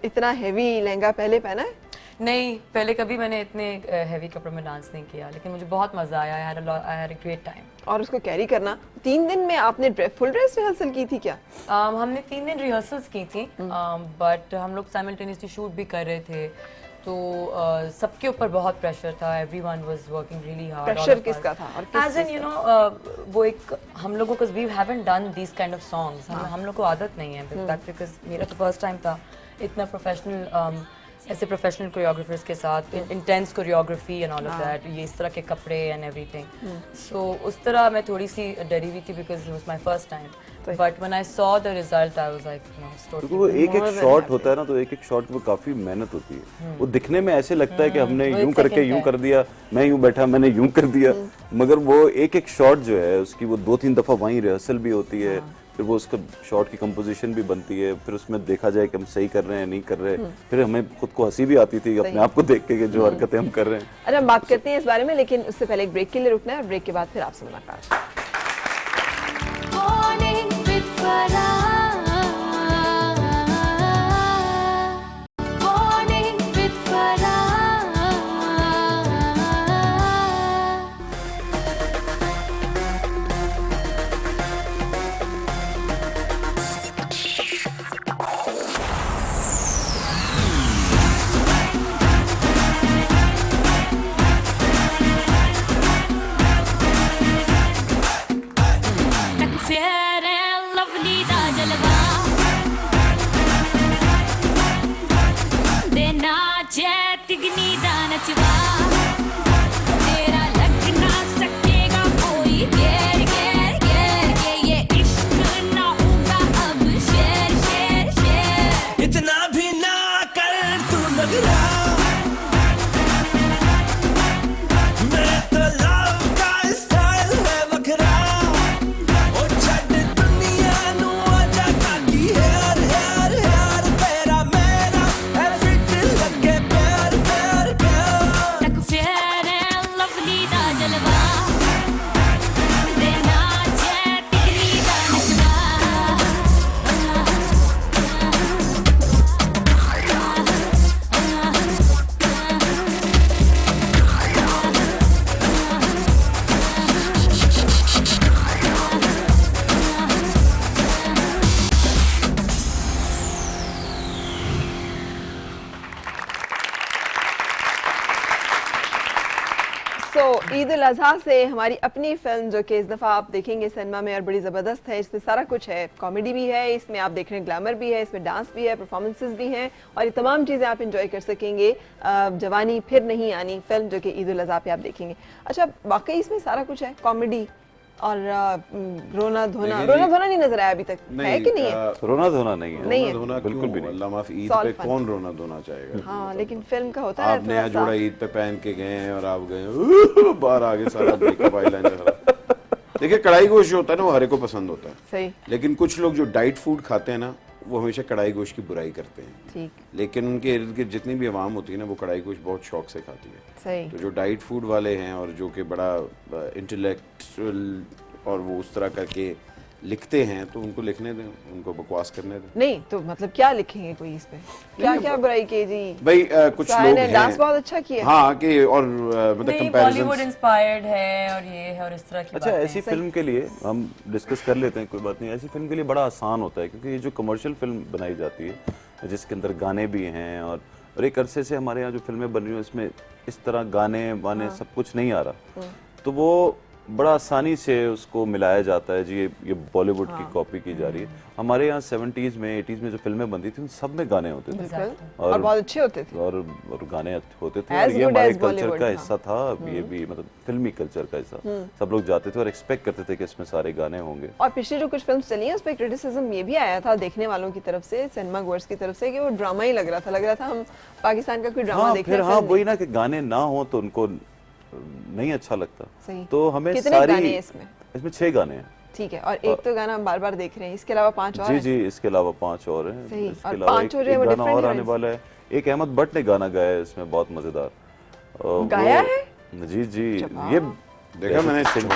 इतना हैवी लहंगा पहले पहना है? नहीं, पहले कभी मैंने इतने हैवी कपड़ों में डांस नहीं किया, लेकिन मुझे बहुत मजा आया। I had a great time. और उसको कैरी करना 3 दिन में आपने फुल ड्रेस रिहर्सल की थी क्या? हमने 3 दिन रिहर्सल्स की थी, बट हम लोग साइमल्टेनियसली शूट भी कर रहे थे, तो सबके ऊपर बहुत प्रेशर था। Everyone was working really hard. Pressure किसका था और किस एज एन वो एक हम लोगों को we haven't done this kind of songs, हम लोग को आदत नहीं है, बिकॉज मेरा तो फर्स्ट टाइम था इतना प्रोफेशनल, ऐसे प्रोफेशनल कोरियोग्राफर्स के साथ, intense choreography and all of that, ये इस तरह के कपड़े एंड एवरीथिंग। सो उस तरह मैं थोड़ी सी डरी हुई थी, because it was my first time, but when I saw the result I was like, क्योंकि वो एक एक शॉट होता है ना, तो एक एक शॉट में काफी मेहनत होती है। वो दिखने में ऐसे लगता है कि हमने यूं करके यूं कर दिया, मैं यूं बैठा मैंने यूं कर दिया, मगर वो एक एक शॉट जो है उसकी वो 2-3 दफा वहीं रिहर्सल भी होती है, फिर वो उसका शॉट की कंपोजिशन भी बनती है, फिर उसमें देखा जाए कि हम सही कर रहे हैं नहीं कर रहे, फिर हमें खुद को हंसी भी आती थी अपने आप को देख के कि जो हरकतें हम कर रहे हैं। अरे हम बात करते हैं इस बारे में, लेकिन उससे पहले एक ब्रेक के लिए रुकना है, और ब्रेक के बाद फिर आपसे मुलाकात। Morning with Farah. Morning with Farah. Fair and lovely da jalwa de naache tigni da nachwa tera lag na sakega koi ger ger ger ke ye ishq na hoga ab sher sher sher इतना भी ना कर तू नगरा, मैं तो love का style है बकरा, ओ छड़ दुनिया नु आजा काकी हेयर हेयर हेयर, तेरा मेरा है फिट लगे प्यार प्यार प्यार। tak fair and lovely da jalwa de naache tigni da nachwa सो ईद उल अजहा से हमारी अपनी फिल्म जो कि इस दफ़ा आप देखेंगे सिनेमा में और बड़ी ज़बरदस्त है, इसमें सारा कुछ है, कॉमेडी भी है, इसमें आप देख रहे हैं ग्लैमर भी है, इसमें डांस भी है, परफॉर्मेंसेस भी हैं, और ये तमाम चीज़ें आप इंजॉय कर सकेंगे। जवानी फिर नहीं आनी फिल्म जो कि ईद उल अजहा पे आप देखेंगे। अच्छा, वाकई इसमें सारा कुछ है, कॉमेडी और रोना धोना नहीं नजर आया अभी तक, है कि नहीं है? रोना धोना नहीं है, नहीं है। रोना बिल्कुल भी नहीं। अल्लाह माफ, ईद Solve पे fun. कौन रोना धोना चाहेगा? हाँ, लेकिन फिल्म का होता है आप ना नया थोड़ा सा- जोड़ा ईद पे पहन के गए हैं और आप गए बाहर आगे सारा मेकअप आईलाइनर खराब। देखिए, कढ़ाई गोश्त जो होता है ना, वो हर एक को पसंद होता है, सही, लेकिन कुछ लोग जो डाइट फूड खाते हैं ना, वो हमेशा कढ़ाई गोश्त की बुराई करते हैं, ठीक, लेकिन उनके इर्द गिर्द जितनी भी आवाम होती है ना, वो कढ़ाई गोश्त बहुत शौक से खाती है। सही। तो जो डाइट फूड वाले हैं और जो कि बड़ा इंटेलेक्चुअल और वो उस तरह करके लिखते हैं, तो उनको लिखने दें, उनको बकवास करने दें। नहीं तो मतलब क्या लिखेंगे कोई इस पे, क्या क्या बुराई की जी? भाई कुछ साहिल लोग ने हैं, डांस बहुत अच्छा किया। हाँ, कि और मतलब नहीं, कंपैरिजन। बॉलीवुड इंस्पायर्ड है और ये है और इस तरह की अच्छा, बातें ऐसी हैं। फिल्म के लिए हम डिस्कस कर लेते हैं, कोई बात नहीं। ऐसी फिल्म के लिए बड़ा आसान होता है, क्योंकि ये जो कमर्शियल फिल्म बनाई जाती है जिसके अंदर गाने भी हैं, और एक अरसे से हमारे यहाँ जो फिल्में बन रही हैं इसमें इस तरह गाने वाने सब कुछ नहीं आ रहा, तो वो बड़ा आसानी से उसको मिलाया जाता है जी, ये बॉलीवुड की कॉपी की जा रही है। हमारे यहाँ 70s में 80s में जो फिल्में बनती थी उन सब में गाने होते थे बिल्कुल और बहुत अच्छे होते थे और गाने होते थे As और ये good हमारे as कल्चर Bollywood, का हाँ। हिस्सा था। ये भी मतलब फिल्मी कल्चर का हिस्सा, सब लोग जाते थे और एक्सपेक्ट करते थे कि इसमें सारे गाने होंगे। और पिछली जो कुछ फिल्म चली हैं उस पर क्रिटिसिज्म ये भी आया था देखने वालों की तरफ से, सिनेमा गोअर्स की तरफ से, कि वो ड्रामा ही लग रहा था हम पाकिस्तान का कोई ड्रामा हाँ, देख फिर रहे हैं। हाँ फिल्म वही ना कि गाने ना हो तो उनको नहीं अच्छा लगता। सही। तो हमें कितने सारी गाने हैं इसमें? इसमें 6 गाने हैं। ठीक है, और एक तो गाना हम बार बार देख रहे हैं, इसके अलावा 5 और जी हैं? जी, इसके अलावा 5 और हैं। सही। इसके और अलावा 5 एक जो है वो गाना different और आने heroines। वाला है। एक अहमद भट्ट ने गाना गाया है इसमें, बहुत मजेदार। गाया है? जी जी, जवाब। ये देखा मैंने सिंह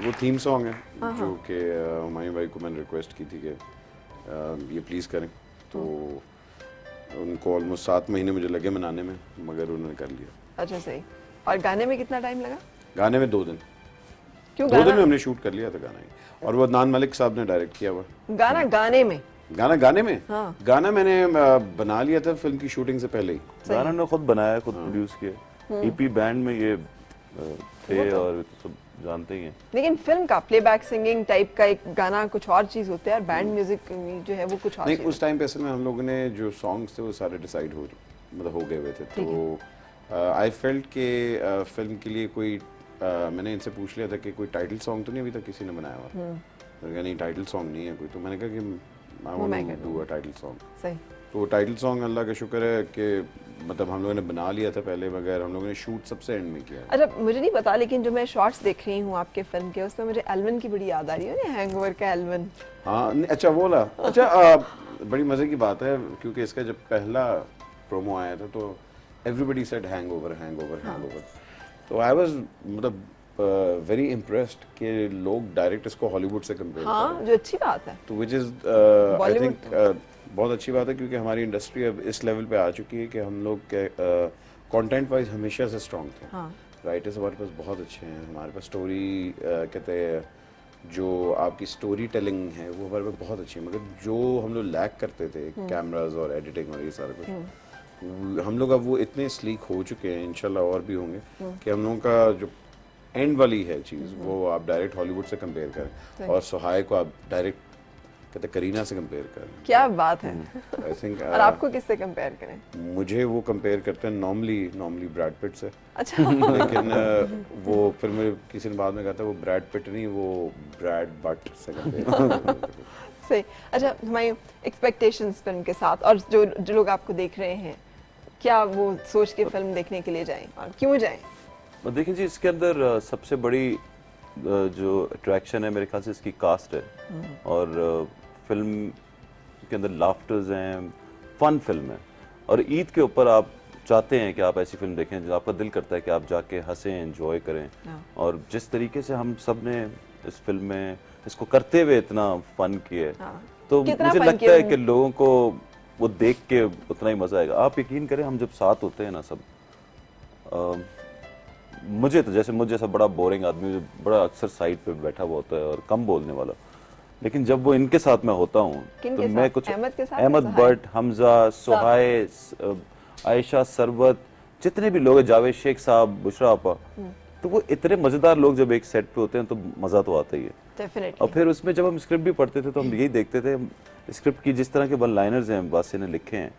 वो थीम सॉन्ग है जो कि हुमायूं भाई को मैंने रिक्वेस्ट की थी कि ये प्लीज़ करें, तो उनको ऑलमोस्ट 7 महीने मुझे लगे बनाने में, मगर उन्होंने कर लिया। अच्छा सही। और गाने में कितना टाइम लगा? गाने में 2 दिन, क्यों 2 दिन गाना? में हमने शूट कर लिया था गाना ही, और वो अदनान मलिक साहब ने डायरेक्ट किया हुआ। गाना गाने में? गाने में हाँ। गाना मैंने बना लिया था फिल्म की शूटिंग से पहले ही। गाना ने खुद बनाया, खुद प्रोड्यूस किया। ईपी बैंड में ये थे और सब जानते ही हैं। लेकिन फिल्म का प्लेबैक सिंगिंग टाइप का एक गाना कुछ और चीज होता है और बैंड म्यूजिक जो है वो कुछ और नहीं, चीज उस टाइम पे असल में हम लोगों ने जो सॉन्ग्स थे वो सारे डिसाइड हो गए हुए थे, तो आई फेल्ट के फिल्म के लिए कोई मैंने इनसे पूछ लिया था कि कोई टाइटल सॉन्ग तो नहीं अभी तक किसी ने बनाया हुआ। मैंने कहा नहीं, टाइटल सॉन्ग नहीं है कोई, तो मैंने कहा कि I want to do a title song. सही। तो टाइटल सॉन्ग अल्लाह का शुक्र है कि मतलब हम लोगों ने बना लिया था पहले, मगर हम लोगों ने शूट सबसे एंड में किया। अच्छा मुझे नहीं पता, लेकिन जो मैं शॉर्ट्स देख रही हूँ आपके फिल्म के उसमें मुझे एल्विन की बड़ी याद आ रही है ना, हैंगओवर का एल्विन। हाँ अच्छा वो ला अच्छा बड़ी मज़े की बात है क्योंकि इसका जब पहला प्रोमो आया था तो everybody said hangover hangover hangover, तो आई वाज मतलब वेरी इम्प्रेस्ड कि लोग डायरेक्ट इसको हॉलीवुड से कंपेयर कर रहे हैं, हाँ जो अच्छी बात है। तो which is I Bollywood think बहुत अच्छी बात है क्योंकि हमारी इंडस्ट्री अब इस लेवल पे आ चुकी है कि हम लोग कंटेंट वाइज हमेशा से स्ट्रांग थे। हाँ। राइटर्स हमारे पास बहुत अच्छे हैं, हमारे पास स्टोरी कहते हैं जो आपकी स्टोरी टेलिंग है वो हमारे पास बहुत अच्छी है, मगर जो हम लोग लैक करते थे कैमराज और एडिटिंग और ये सारा कुछ, हम लोग अब वो इतने स्लीक हो चुके हैं, इंशाल्लाह और भी होंगे, कि हम लोगों का जो एंड वाली है चीज़ वो आप डायरेक्ट हॉलीवुड से कंपेयर करें और सुहाय को आप डायरेक्ट कहते करीना से कंपेयर करें। क्या बात है। आई थिंक और आपको किससे कंपेयर करें? मुझे वो कंपेयर करते हैं नॉर्मली ब्रैड पिट से। अच्छा। लेकिन वो फिर मेरे किसी ने बाद में कहा था वो ब्रैड पिट नहीं, वो ब्रैड बट से कंपेयर। सही। अच्छा हमारी एक्सपेक्टेशंस फिल्म के साथ और जो लोग आपको देख रहे हैं, क्या वो सोच के फिल्म देखने के लिए जाएं और क्यों जाएं? देखिए जी, इसके अंदर सबसे बड़ी जो अट्रैक्शन है मेरे ख्याल से इसकी कास्ट है, और फिल्म के अंदर लाफ्टर्स हैं, फन फिल्म है, और ईद के ऊपर आप चाहते हैं कि आप ऐसी फिल्म देखें जो आपका दिल करता है कि आप जाके हंसें, एंजॉय करें। और जिस तरीके से हम सब ने इस फिल्म में इसको करते हुए इतना फन किया है, तो मुझे लगता है कि लोगों को वो देख के उतना ही मजा आएगा। आप यकीन करें, हम जब साथ होते हैं ना सब, मुझे तो जैसे मुझे जैसा बड़ा बोरिंग आदमी बड़ा अक्सर साइड पे बैठा हुआ होता है और कम बोलने वाला, लेकिन जब वो इनके साथ मैं होता हूँ तो मैं कुछ अहमद भट्ट, हमजा, सुहाय, आयशा, सरवत, जितने भी लोग हैं, जावेद शेख साहब, बुशरा आपा, तो वो इतने मजेदार लोग जब एक सेट पे होते हैं तो मजा तो आता ही है। Definitely. और फिर उसमें जब हम स्क्रिप्ट भी पढ़ते थे तो हम यही देखते थे स्क्रिप्ट की जिस तरह के वन लाइनर्स हैं बासी ने लिखे हैं,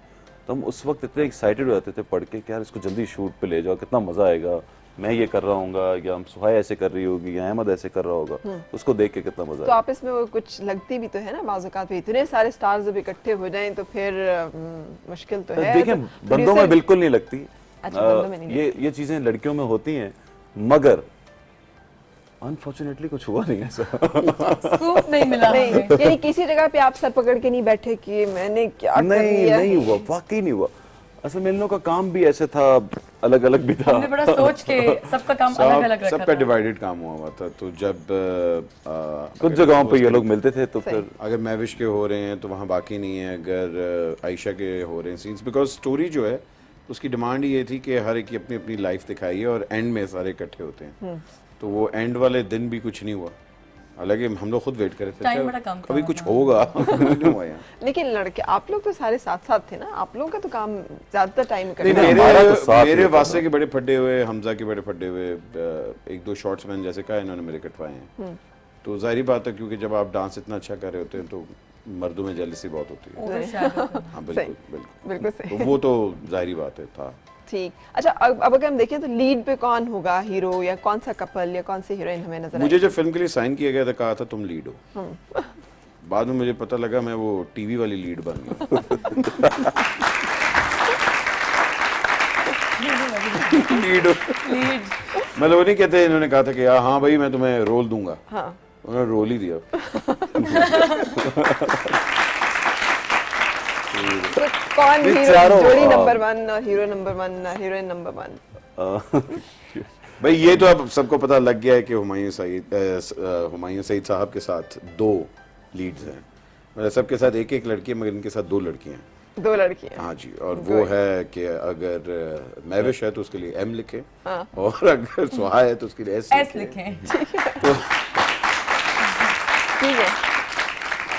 तो हम उस वक्त इतने एक्साइटेड हो जाते थे पढ़ के कि यार इसको जल्दी शूट पे ले जाओ, कितना मजा आएगा, मैं ये कर रहा हूँ या हम सुहाय ऐसे कर रही होगी या अहमद ऐसे कर रहा होगा, उसको देख के कितना मजा तो आप इसमें वो कुछ लगती भी तो है ना, बाज़ औक़ात इतने सारे स्टार्स जब इकट्ठे हो जाएं तो फिर मुश्किल तो है। देखिए तो बंदों में बिल्कुल नहीं लगती। अच्छा, बंदों में नहीं ये चीजें लड़कियों में होती हैं, मगर अनफॉर्चुनेटली कुछ हुआ नहीं ऐसा। स्कूप नहीं मिला नहीं, हमें। यानी किसी जगह पे आप सर पकड़ के नहीं बैठे कि मैंने क्या कर लिया नहीं है। हुआ, वाकई नहीं हुआ। असल में इन लोगों का काम भी ऐसे था, अलग अलग भी था। हमने बड़ा सोच के सबका काम अलग अलग रखा सबका था। डिवाइडेड काम हुआ था, तो जब कुछ जगहों पे ये लोग मिलते थे तो फिर अगर महविश के हो रहे हैं तो वहाँ बाकी नहीं है, अगर आयशा के हो रहे हैं सीन्स, बिकॉज स्टोरी जो है उसकी डिमांड ये थी कि हर एक की अपनी अपनी लाइफ दिखाई है और एंड में सारे इकट्ठे होते हैं, तो वो एंड वाले दिन भी कुछ नहीं हुआ, हालांकि हम लोग खुद वेट कर रहे थे Time अच्छा, बड़ा कम था कभी कुछ वरना। होगा नहीं हुआ यहाँ। लेकिन लड़के आप लोग तो सारे साथ साथ थे ना, आप लोगों का तो काम ज्यादातर टाइम नहीं, करना नहीं, हमारा तो साथ मेरे ही था वास्ते ना। के बड़े फटे हुए, हमजा के बड़े फटे हुए, एक दो शॉट्स मैंने जैसे कहा इन्होंने मेरे कटवाए हैं। तो जाहिर बात है क्योंकि जब आप डांस इतना अच्छा कर रहे होते हैं तो मर्दों में जेलसी बहुत होती है। Overshadow करना। हाँ सही, बिल्कुल बिल्कुल बिल्कुल सही। तो वो तो जाहिर बात है था। ठीक। अच्छा, अब अगर हम देखें तो लीड पे कौन होगा हीरो, या कौन सा कपल या कौन सी हीरोइन हमें नजर मुझे जब फिल्म के लिए साइन किया गया था कहा था तुम लीड हो, बाद में मुझे पता लगा मैं वो टीवी वाली लीड बन गया। लीड हो Lead. मतलब वो नहीं कहते, इन्होंने कहा था कि हाँ भाई मैं तुम्हें रोल दूंगा, हाँ। उन्होंने रोल ही दिया। तो कौन नहीं, हीरो, चारों, जोड़ी नंबर 1 और हीरो नंबर 1 और हीरोइन नंबर 1? भाई ये तो अब सबको पता लग गया है कि हुमायूं सईद साहब के साथ 2 लीड्स हैं, मतलब सबके साथ एक एक लड़की है मगर इनके साथ 2 लड़कियां हैं। 2 लड़कियां। हाँ जी, और वो है कि अगर महविश है तो उसके लिए M लिखे, और अगर सुहा है तो उसके लिए S S लिखे। लिखें। ठीक है,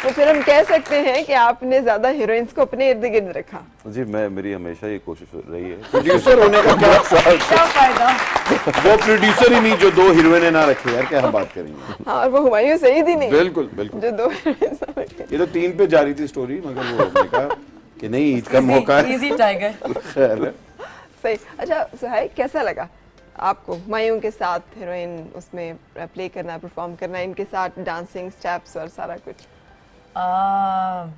तो फिर हम कह सकते हैं कि आपने ज्यादा हीरोइंस को अपने इर्द गिर्द रखा। जी मेरी हमेशा ये कोशिश रही है। प्रोड्यूसर होने का क्या क्या फायदा? वो प्रोड्यूसर ही नहीं जो 2 हीरोइनें ना रखे, यार क्या हम बात करेंगे। हाँ, और वो हुमायूं सईद ही नहीं बिल्कुल बिल्कुल, जो 2 हीरोइंस रखे। ये तो 3 पे जारी थी स्टोरी, मगर वो हमने कहा कि नहीं ईद का मौका है। Easy tiger. खैर है। सही। अच्छा सुहाई, कैसा लगा आपको हुमायूं के साथ हीरोइन उसमें प्ले करना, परफॉर्म करना, इनके साथ डांसिंग स्टेप्स और सारा कुछ?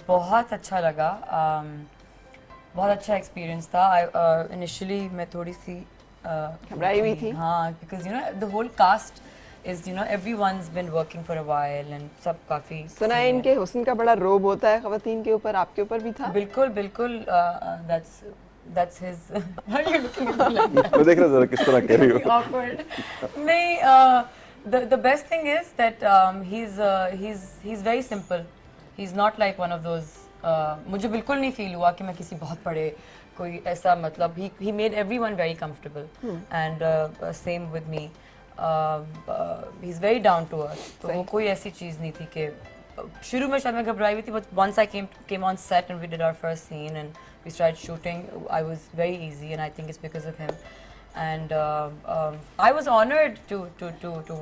बहुत अच्छा लगा, बहुत अच्छा एक्सपीरियंस था। इनिशियली मैं थोड़ी सी घबराई हुई थी? हाँ, because you know the whole cast is you know everyone's been working for a while and सब काफी सुना है इनके हुस्न का बड़ा रोब होता है खवातीन के ऊपर, आपके ऊपर भी था? बिल्कुल बिल्कुल, that's his why are you looking at me like that? मैं देख रहा जरा किस तरह कह रही हो। Awkward. नहीं, the best thing is that he's very simple. He's not like one of those. मुझे बिल्कुल नहीं फील हुआ कि मैं किसी बहुत बड़े कोई ऐसा, मतलब he made everyone very comfortable and same with me. He's very down to earth. तो वो कोई ऐसी चीज़ नहीं थी कि शुरू में शायद मैं घबराई हुई थी, but once I came on set and we did our first scene and we started shooting, I was very easy and I think it's because of him. And I was honored to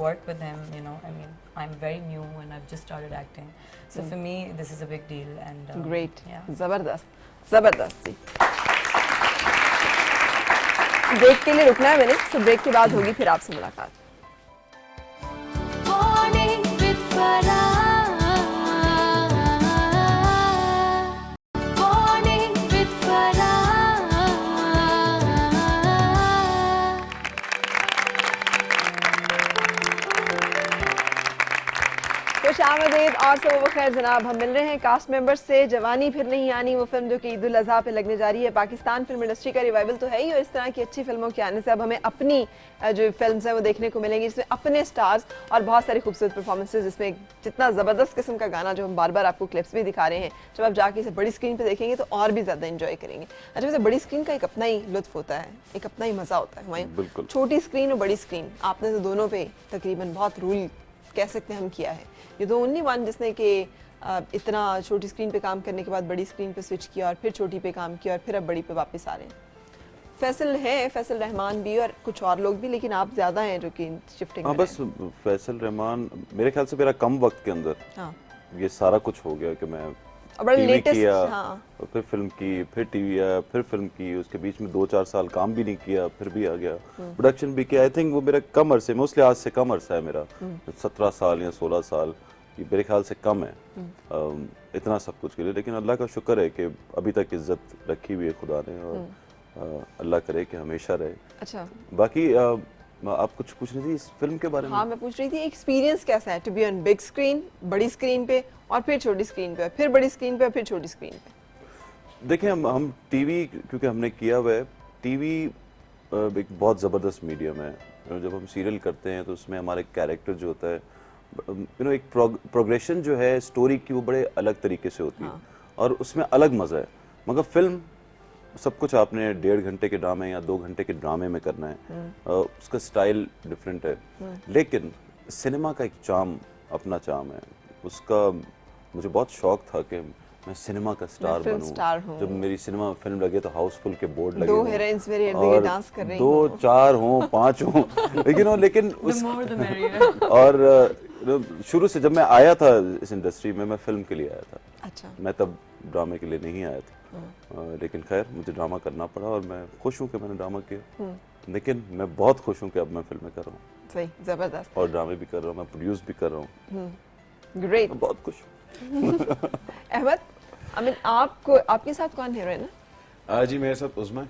work with him. You know, I mean, I'm very new and I've just started acting, so for me this is a big deal. And great, yeah. जबरदस्त जबरदस्त जी। Break के लिए रुकना है मैंने, तो break के बाद होगी फिर आपसे मुलाकात। Morning with Farah. Morning with Farah. खुश आमदीद और सब खैर जनाब, हम मिल रहे हैं कास्ट मेंबर्स से। जवानी फिर नहीं आनी, वो फिल्म जो कि ईद उल अज़हा पे लगने जा रही है। पाकिस्तान फिल्म इंडस्ट्री का रिवाइवल तो है ही, और इस तरह की अच्छी फिल्मों के आने से अब हमें अपनी जो फिल्म्स हैं वो देखने को मिलेंगी, जिसमें अपने स्टार्स और बहुत सारी खूबसूरत परफॉर्मेंसेज, जिसमें जितना ज़बरदस्त किस्म का गाना जो हम बार बार आपको क्लिप्स भी दिखा रहे हैं, जब आप जाके इसे बड़ी स्क्रीन पर देखेंगे तो और भी ज़्यादा इंजॉय करेंगे। अच्छा, वैसे बड़ी स्क्रीन का एक अपना ही लुत्फ होता है, एक अपना ही मज़ा होता है। हुमायूं, बिल्कुल। छोटी स्क्रीन और बड़ी स्क्रीन, आपने तो दोनों पे तकरीबन बहुत रूल कह सकते हैं हम किया है। ये तो ओनली वन जिसने कि इतना छोटी स्क्रीन पे काम करने के बाद बड़ी स्क्रीन पे स्विच किया और फिर छोटी पे काम किया और फिर अब बड़ी पे वापस आ रहे हैं। फैसल है, फैसल रहमान भी और कुछ और लोग भी, लेकिन आप ज्यादा हैं जो कि शिफ्टिंग। हाँ बस फैसल रहमान, मेरे ख्याल से मेरा कम वक्त के अंदर हाँ, ये सारा कुछ हो गया कि मैं और बड़ा टीवी लेटेस्ट। किया, हाँ, और फिर फिल्म की, फिर टीवी आया, फिर फिल्म की, उसके बीच में 2-4 साल काम भी नहीं किया, फिर भी आ गया, प्रोडक्शन भी किया। आई थिंक वो मेरा कम अरसे में, उस लिहाज से कम अरसा है मेरा, 17 साल या 16 साल, ये मेरे ख्याल से कम है इतना सब कुछ के लिए। लेकिन अल्लाह का शुक्र है कि अभी तक इज्जत रखी हुई है खुदा ने, और अल्लाह करे कि हमेशा रहे। अच्छा, बाकी आप कुछ पूछ रही थी इस फिल्म के बारे में? हाँ मैं पूछ रही थी एक्सपीरियंस कैसा है to be on big screen, बड़ी स्क्रीन पे और फिर छोटी स्क्रीन पे, फिर बड़ी स्क्रीन पे और फिर छोटी स्क्रीन पे। देखिए हम टीवी, क्योंकि हमने किया हुआ है, टीवी एक बहुत ज़बरदस्त मीडियम है। जब हम सीरियल करते हैं तो उसमें हमारे कैरेक्टर जो होता है, एक प्रोग्रेशन जो है स्टोरी की, वो बड़े अलग तरीके से होती है, और उसमें अलग मज़ा है। मगर फिल्म सब कुछ आपने 1.5 घंटे के ड्रामे या 2 घंटे के ड्रामे में करना है, उसका स्टाइल डिफरेंट है। लेकिन सिनेमा का एक चार्म अपना चार्म है उसका। मुझे बहुत शौक था कि मैं सिनेमा का स्टार फिल्म बनूं। स्टार हूं। जब मेरी सिनेमा फिल्म लगे तो हाउसफुल के बोर्ड लगे दो हों हीरोइंस मेरे इर्द गिर्द और डांस कर रही 2 हों। 4 हों 5 हों लेकिन The उस more the merrier. और शुरू से जब मैं आया था इस इंडस्ट्री में मैं फिल्म के लिए आया था। अच्छा। मैं तब ड्रामे के लिए नहीं आया था। लेकिन खैर मुझे ड्रामा करना पड़ा और मैं खुश हूँ कि मैंने ड्रामा किया। लेकिन मैं बहुत खुश हूँ कि अब मैं फिल्में कर रहा हूँ सही, जबरदस्त। और ड्रामे भी कर रहा हूँ, मैं प्रोड्यूस भी कर रहा हूँ। ग्रेट। मैं बहुत खुश हूँ। अहमद, आई मीन आपको, आपके साथ कौन हीरोइन है? जी मेरे साथ उज़मा है।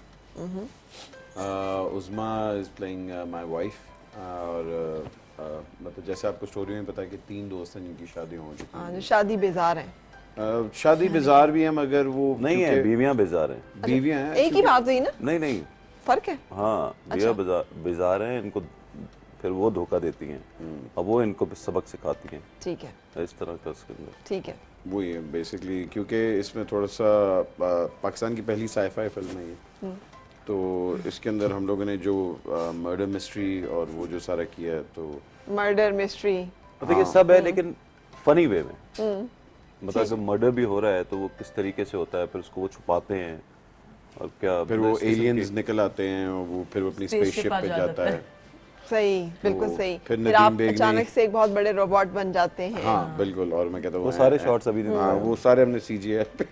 उज़मा इज प्लेइंग माय वाइफ और मतलब जैसे आपको स्टोरी में पता है कि 3 दोस्त हैं जिनकी शादी हो चुकी हाँ, है। जो शादी बेजार हैं। शादी बेजार भी है मगर वो नहीं है, क्योंकि बीवियां बेजार हैं। बीवियां हैं एक ही बात हुई ना, नहीं नहीं, फर्क है। हाँ बीवियां बेजार हैं, इनको फिर वो धोखा देती हैं अब वो इनको सबक सिखाती हैं। ठीक है, इस तरह का उसके अंदर ठीक है। वो ये बेसिकली क्योंकि इसमें थोड़ा सा पाकिस्तान की पहली साइफाई फिल्म है ये, तो इसके अंदर हम लोगों ने जो मर्डर मिस्ट्री और वो जो सारा किया है तो मर्डर मिस्ट्री देखिए सब है लेकिन फनी वे में। मतलब अगर मर्डर भी हो रहा है तो वो किस तरीके से होता है, फिर उसको वो छुपाते हैं और क्या फिर वो एलियंस निकल आते हैं और वो फिर वो अपनी स्पेसशिप पे जाता है। सही, बिल्कुल तो सही। फिर फिर नदीम आप बेग ने- अचानक से एक बहुत बड़े रोबोट बन जाते हैं। हाँ बिल्कुल, और मैं कहता हूँ वो सारे शॉट्स अभी नहीं हाँ वो सारे हमने CGI पे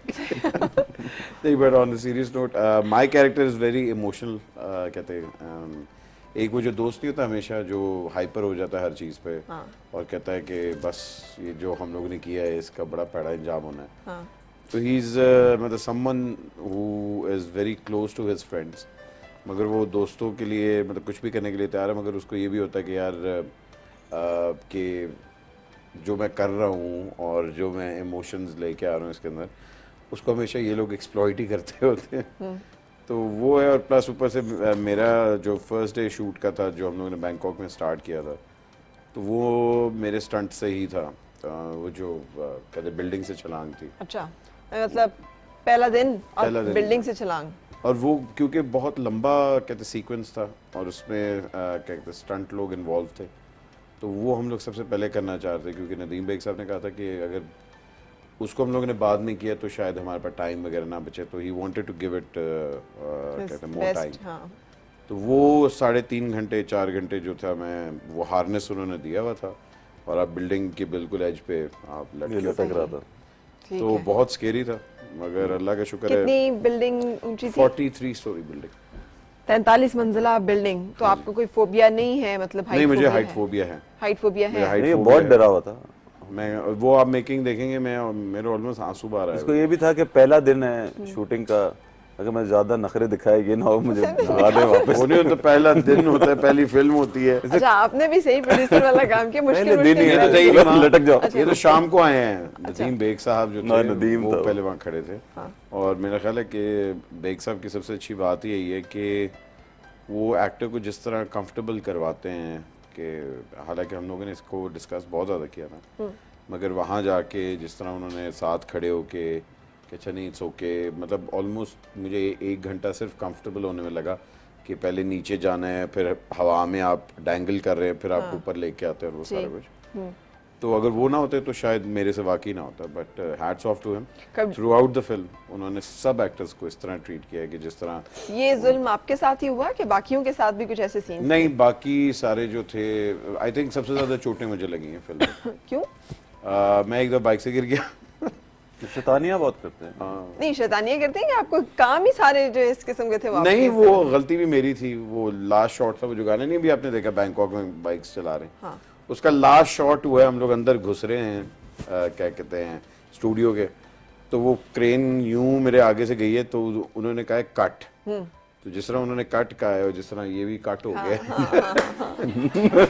नहीं, but on the serious note my character is very emotional. कहते हैं एक वो जो दोस्त नहीं होता हमेशा जो हाइपर हो जाता है हर चीज़ पे हाँ। और कहता है कि बस ये जो हम लोगों ने किया है इसका बड़ा पैड़ा अंजाम होना है। हाँ। तो ही इज़ मतलब someone who is very close to his friends, मगर वो दोस्तों के लिए मतलब कुछ भी करने के लिए तैयार है, मगर उसको ये भी होता है कि यार कि जो मैं कर रहा हूँ और जो मैं इमोशंस लेके आ रहा हूँ इसके अंदर उसको हमेशा ये लोग एक्सप्लॉइट ही करते होते हैं। तो वो है, और प्लस ऊपर से मेरा जो फर्स्ट डे शूट का था जो हम लोगों ने बैंकॉक में स्टार्ट किया था तो वो मेरे स्टंट से ही था। वो जो कहते बिल्डिंग से छलांग थी। अच्छा, मतलब पहला दिन और पहला दिन। बिल्डिंग से छलांग। और वो क्योंकि बहुत लंबा कहते सीक्वेंस था और उसमें कहते स्टंट लोग इन्वॉल्व थे तो वो हम लोग सबसे पहले करना चाहते थे क्योंकि नदीम बेग साहब ने कहा था कि अगर उसको हम लोगों ने बाद में किया तो शायद हमारे पास टाइम वगैरह ना बचे, तो he wanted to give it कहते मोर टाइम। हाँ। तो वो 3.5 घंटे 4 घंटे जो था मैं वो हार्नेस उन्होंने दिया हुआ था और आप बिल्डिंग के बिल्कुल एज पे आप लटक रहा था। ठीक तो है। बहुत स्केरी था, मगर अल्लाह का शुक्र है। कितनी बिल्डिंग ऊंची थी? 43 स्टोरी बिल्डिंग, 43 मंजिला बिल्डिंग। तो आपको कोई फोबिया नहीं है, मतलब नहीं मुझे हाइट फोबिया है। हाइट फोबिया मुझे है? height नहीं, ये phobia बहुत है। डरा हुआ था। मैं वो आप मेकिंग देखेंगे मैं मेरे ऑलमोस्ट आंसू बाहर आए इसको ये भी था कि पहला दिन है शूटिंग का, अगर मैं ज्यादा नखरे दिखाए ये ना हो मुझे भगा दे वापस। वो नहीं, तो पहला दिन होता है, पहली फिल्म होती है। अच्छा, आपने भी सही प्रोड्यूसर वाला काम किया। मुश्किल पहले दिन ही मुश्किल है, है, तो लटक जाओ। ये तो शाम को आए हैं। नदीम बेग साहब जो थे नदीम वो था। पहले वहाँ खड़े थे। और मेरा ख्याल है कि बेग साहब की सबसे अच्छी बात यही है कि वो एक्टर को जिस तरह कंफर्टेबल करवाते हैं कि हालांकि हम लोगों ने इसको डिस्कस बहुत ज़्यादा किया था, मगर वहाँ जाके जिस तरह उन्होंने साथ खड़े होके कि अच्छा नहीं इट्स ओके, मतलब ऑलमोस्ट मुझे 1 घंटा सिर्फ कंफर्टेबल होने में लगा कि पहले नीचे जाना है, फिर हवा में आप डैंगल कर रहे हैं, फिर आप ऊपर लेके आते हैं और वो सारा कुछ। तो अगर वो ना होते तो शायद मेरे से वाकई ना होता, but hats off to him. Throughout the film उन्होंने सब एक्टर्स को इस तरह ट्रीट किया है कि जिस तरह। ये जुल्म आपके साथ ही हुआ कि बाकियों के साथ भी कुछ ऐसे सीन? नहीं, बाकी सारे जो थे आई थिंक सबसे ज्यादा चोटें मुझे लगी हैं फिल्म में। क्यों? मैं एक दफा बाइक से गिर गया। शैतानियां बहुत करते हैं। नहीं, शैतानियां करते हैं कि आपको काम ही सारे जो इस किस्म के थे वो नहीं, आपके वो गलती भी मेरी थी। वो लास्ट शॉट था, वो जो गाने नहीं भी आपने देखा बैंकॉक में बाइक्स चला रहे हैं, हाँ। उसका लास्ट शॉट हुआ है, हम लोग अंदर घुस रहे हैं क्या कहते हैं स्टूडियो के, तो वो क्रेन यूं मेरे आगे से गई है तो उन्होंने कहा है कट, तो जिस तरह उन्होंने कट कहा है और जिस तरह ये भी कट हो गया।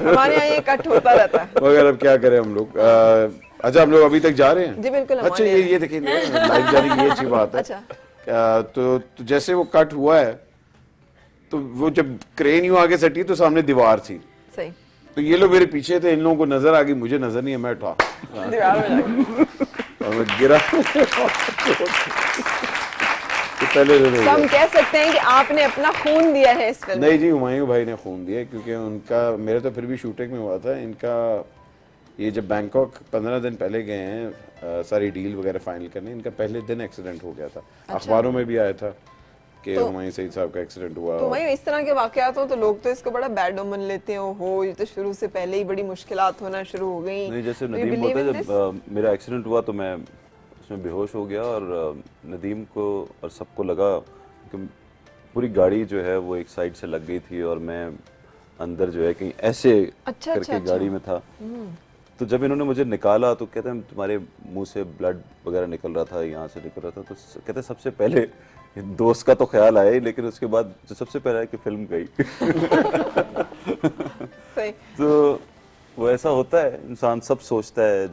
हमारे यहाँ ये कट होता रहता है। मगर अब क्या करें हम लोग। अच्छा, हम लोग अभी तक जा रहे हैं? जी बिल्कुल। अच्छा, ये देखिए लाइव जाने की ये अच्छी बात है। अच्छा। तो जैसे वो कट हुआ है तो वो जब क्रेन यूं आगे सटी तो सामने दीवार थी, सही। तो ये लोग मेरे पीछे थे, इन लोगों को नजर आ गई, मुझे नजर नहीं है, मैं उठा दीवार में लगा। और मैं गिरा। तो पहले तो हम कह सकते हैं कि आपने अपना खून दिया है इस फिल्म में। नहीं जी, हुमायूं भाई ने खून दिया क्योंकि उनका, मेरे तो फिर भी शूटिंग में हुआ था, इनका ये जब बैंकॉक 15 दिन पहले गए हैं सारी डील वगैरह फाइनल करने, इनका पहले दिन एक्सीडेंट हो गया था। अखबारों में भी आया था कि हुमायूं सईद साहब का एक्सीडेंट हुआ। तो वही इस तरह के वाकयात हो तो लोग तो इसको बड़ा बैड ओमन लेते हो, ये तो शुरू से पहले ही बड़ी मुश्किलात होना शुरू हो गई। नहीं, जैसे Do you नदीम believe बोलता in है, this? जब मेरा एक्सीडेंट हुआ तो मैं उसमें बेहोश हो गया और नदीम को और सबको लगा कि पूरी गाड़ी जो है वो एक साइड से लग गई थी और मैं अंदर जो है कहीं ऐसे अच्छा, करके अच्छा। गाड़ी में था। तो जब इन्होंने मुझे निकाला तो कहते हैं तुम्हारे मुंह से ब्लड वगैरह निकल रहा था, यहाँ से निकल रहा था। तो कहते हैं सबसे पहले दोस्त का तो ख्याल आया ही, लेकिन उसके बाद जो सबसे पहले आया कि फिल्म गई। सही। तो वो ऐसा होता है, इंसान सब सोचता है।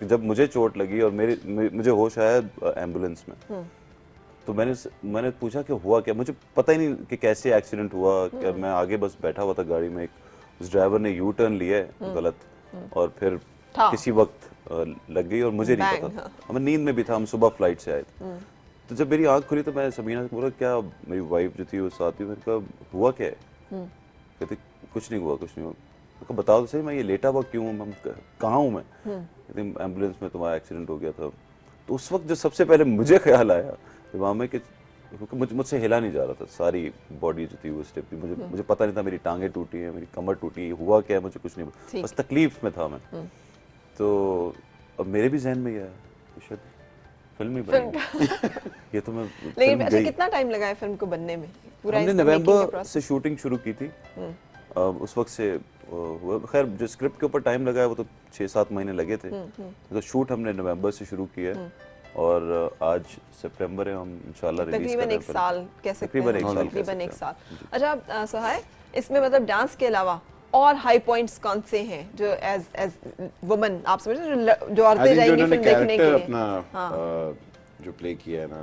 जब मुझे चोट लगी और मुझे होश आया एम्बुलेंस में, तो मैंने पूछा कि हुआ क्या। मुझे पता ही नहीं कि कैसे एक्सीडेंट हुआ, कि मैं आगे बस बैठा हुआ था गाड़ी में, उस ड्राइवर ने यू टर्न लिया है गलत और फिर किसी वक्त लग गई और मुझे नहीं पता। मैं नींद में भी था, हम सुबह फ्लाइट से आए थे। तो जब मेरी आंख खुली तो मैं समीना से बोला, क्या मेरी वाइफ जो थी वो साथ थी, मैंने कहा हुआ क्या है? कहते कुछ नहीं हुआ, कुछ नहीं हुआ। मैं कहा बताओ तो सही, मैं ये लेटा हुआ क्यों हूँ, कहाँ हूँ मैं? कहते एम्बुलेंस में तुम्हारा एक्सीडेंट हो गया था। तो उस वक्त जो सबसे पहले मुझे ख्याल आया दिमाग में कि मुझसे हिला नहीं जा रहा था, सारी बॉडी जो थी वो स्टेप थी। मुझे पता नहीं था मेरी टांगें टूटी है, मेरी कमर टूटी है, हुआ क्या है मुझे कुछ नहीं पता, बस तकलीफ में था मैं। तो अब मेरे भी जहन में ये आया शायद फिल्म ही बनेगी। ये तो मैं लेकिन अच्छा कितना टाइम लगा है फिल्म को बनने में? पूरा हमने नवंबर से शूटिंग शुरू की थी। उस वक्त से हुआ, खैर जो स्क्रिप्ट के ऊपर टाइम लगा है वो तो 6-7 महीने लगे थे। तो शूट हमने नवंबर से शुरू किया है और आज सितंबर है, हम इंशाल्लाह रिलीज तकरीबन एक साल कह सकते हैं। तकरीबन एक साल। अच्छा सहाय, इसमें मतलब डांस के अलावा और हाई पॉइंट्स कौन से हैं जो एज वुमन आप समझ रहे हैं, जो औरतें जाएंगी फिल्म देखने के लिए? अपना जो प्ले किया है ना,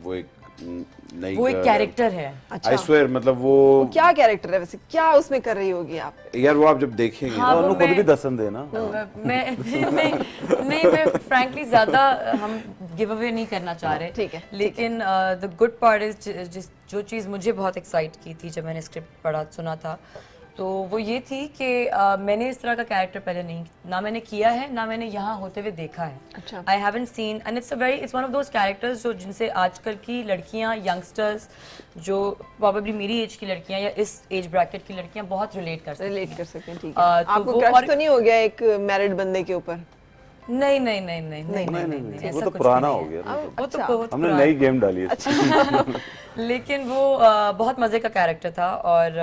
वो एक नई वो एक कैरेक्टर है। आई स्वेयर, मतलब वो क्या कैरेक्टर है वैसे, क्या उसमें कर रही होगी आप? यार वो आप जब देखेंगे हाँ, तो खुद भी दसन देना। मैं फ्रैंकली ज्यादा हम गिव अवे नहीं करना चाह रहे। ठीक है, लेकिन द गुड पार्ट इज जो चीज़ मुझे बहुत एक्साइट की थी जब मैंने स्क्रिप्ट पढ़ा सुना था, तो वो ये थी कि मैंने इस तरह का कैरेक्टर पहले ना मैंने किया है, ना मैंने यहाँ होते हुए देखा है। अच्छा। I haven't seen and it's one of those characters जो जिनसे आजकल की लड़कियाँ, यंगस्टर्स, जो प्रॉबेबली मेरी एज की लड़कियाँ या इस एज ब्रैकेट की लड़कियाँ बहुत रिलेट कर सकती हैं। ठीक है। आपको क्रश तो नहीं हो गया एक मैरिड बंदे के ऊपर? नहीं, वो तो पुराना हो गया, वो तो बहुत हमने नई गेम डाली है। लेकिन वो बहुत मजे का कैरेक्टर था और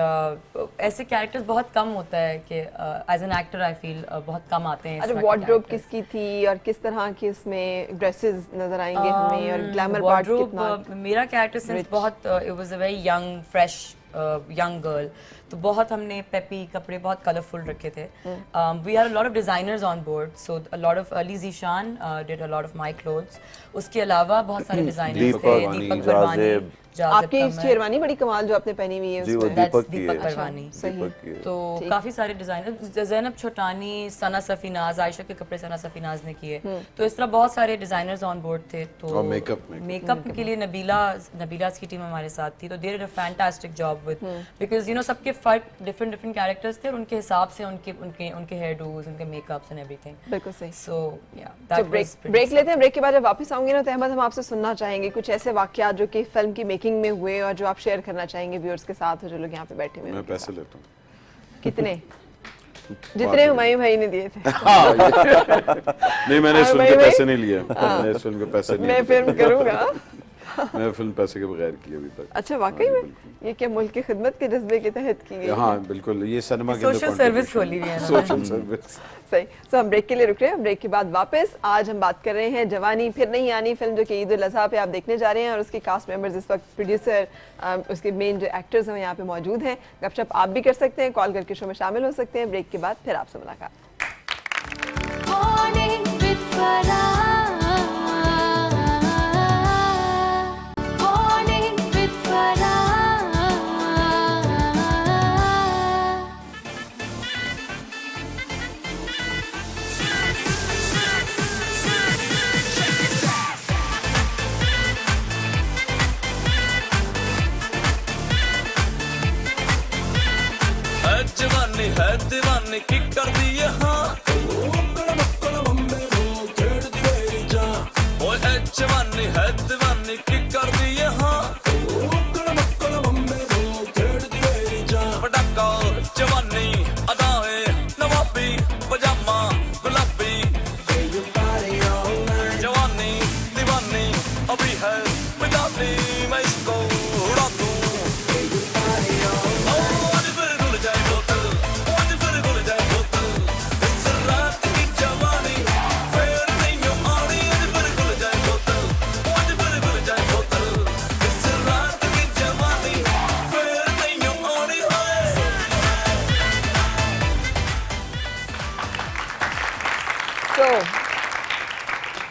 ऐसे कैरेक्टर्स बहुत कम होता है कि as an actor I feel बहुत कम आते हैं। अच्छा, वार्डरोब किसकी थी और किस तरह की उसमें ड्रेसेस नजर आएंगे हमें और ग्लैमर पार्ट कितना? मेरा कैरेक्टर सेंस बहुत it was a very young fresh young girl, तो बहुत हमने पेपी कपड़े बहुत कलरफुल रखे थे। We had a lot of designers on board, so a lot of Ali Zeeshan did a lot of my clothes. उसके अलावा बहुत सारे डिजाइनर्स थे, दीपक परवानी, आपकी शेरवानी बड़ी कमाल जो आपने पहनी हुई है जी, वो उसमें। दीपक परवानी। सही। तो काफी सारे डिजाइनर, ज़ैनब छोटानी, सना सफीनाज, आयशा के कपड़े सना सफीनाज ने किए। तो इस तरह बहुत सारे डिजाइनर्स ऑन बोर्ड थे। तो और मेकअप के लिए नबीलास की टीम हमारे साथ थी, तो they did a fantastic job with, because you know सबके डिफरेंट कैरेक्टर्स थे और उनके हिसाब से उनके हेयर डूज, उनके मेकअप्स एंड एवरीथिंग। बिल्कुल सही। सो या तो ब्रेक लेते हैं। ब्रेक के बाद जब वापस आऊंगी ना तो अहमद, हम आपसे सुनना चाहेंगे कुछ ऐसे वाकयात जो कि फिल्म की मेकिंग में हुए और जो आप शेयर करना चाहेंगे व्यूअर्स के साथ, जो लोग यहाँ पे बैठे हुए हैं। मैं पैसे लेता हूँ। कितने? जितने हुमायूं भाई ने दिए थे। नहीं, मैंने इस फिल्म के पैसे नहीं लिए। मैंने इस फिल्म के पैसे नहीं। मैं फिल्म करूंगा। मैं फिल्म पैसे के बगैर की अभी तक। अच्छा, वाकई में ये क्या मुल्क की खिदमत के जज्बे के तहत की गई? हाँ बिल्कुल, ये सिनेमा के सोशल सर्विस खोली हुई है। Social service. सही। सो हम ब्रेक के लिए रुक रहे हैं। ब्रेक के बाद वापस आज हम बात कर रहे हैं जवानी फिर नहीं आनी फिल्म, जो कि ईद उल अज़हा पे आप देखने जा रहे हैं और उसके कास्ट मेंबर्स इस वक्त प्रोड्यूसर, उसके मेन जो एक्टर्स हैं यहाँ पे मौजूद हैं। गपशप आप भी कर सकते हैं, कॉल करके शो में शामिल हो सकते हैं। ब्रेक के बाद फिर आपसे मुलाकात। Morning with Farah. Morning with Farah. जवानी है दीवानी की कर दी है हाँ ओ है जवानी है दीवानी की कर दी है हाँ पटाखा जवानी अदाएं नवाबी पजामा गुलाबी जवानी दीवानी अभी है मिटाती मैं इसको उड़ा दूं आज फिर घुल जाए बोतल आज फिर घुल जाए बोतल इस रात की जवानी फिर नहीं आनी आज फिर घुल जाए बोतल आज फिर घुल जाए बोतल इस रात की जवानी फिर नहीं आनी है तो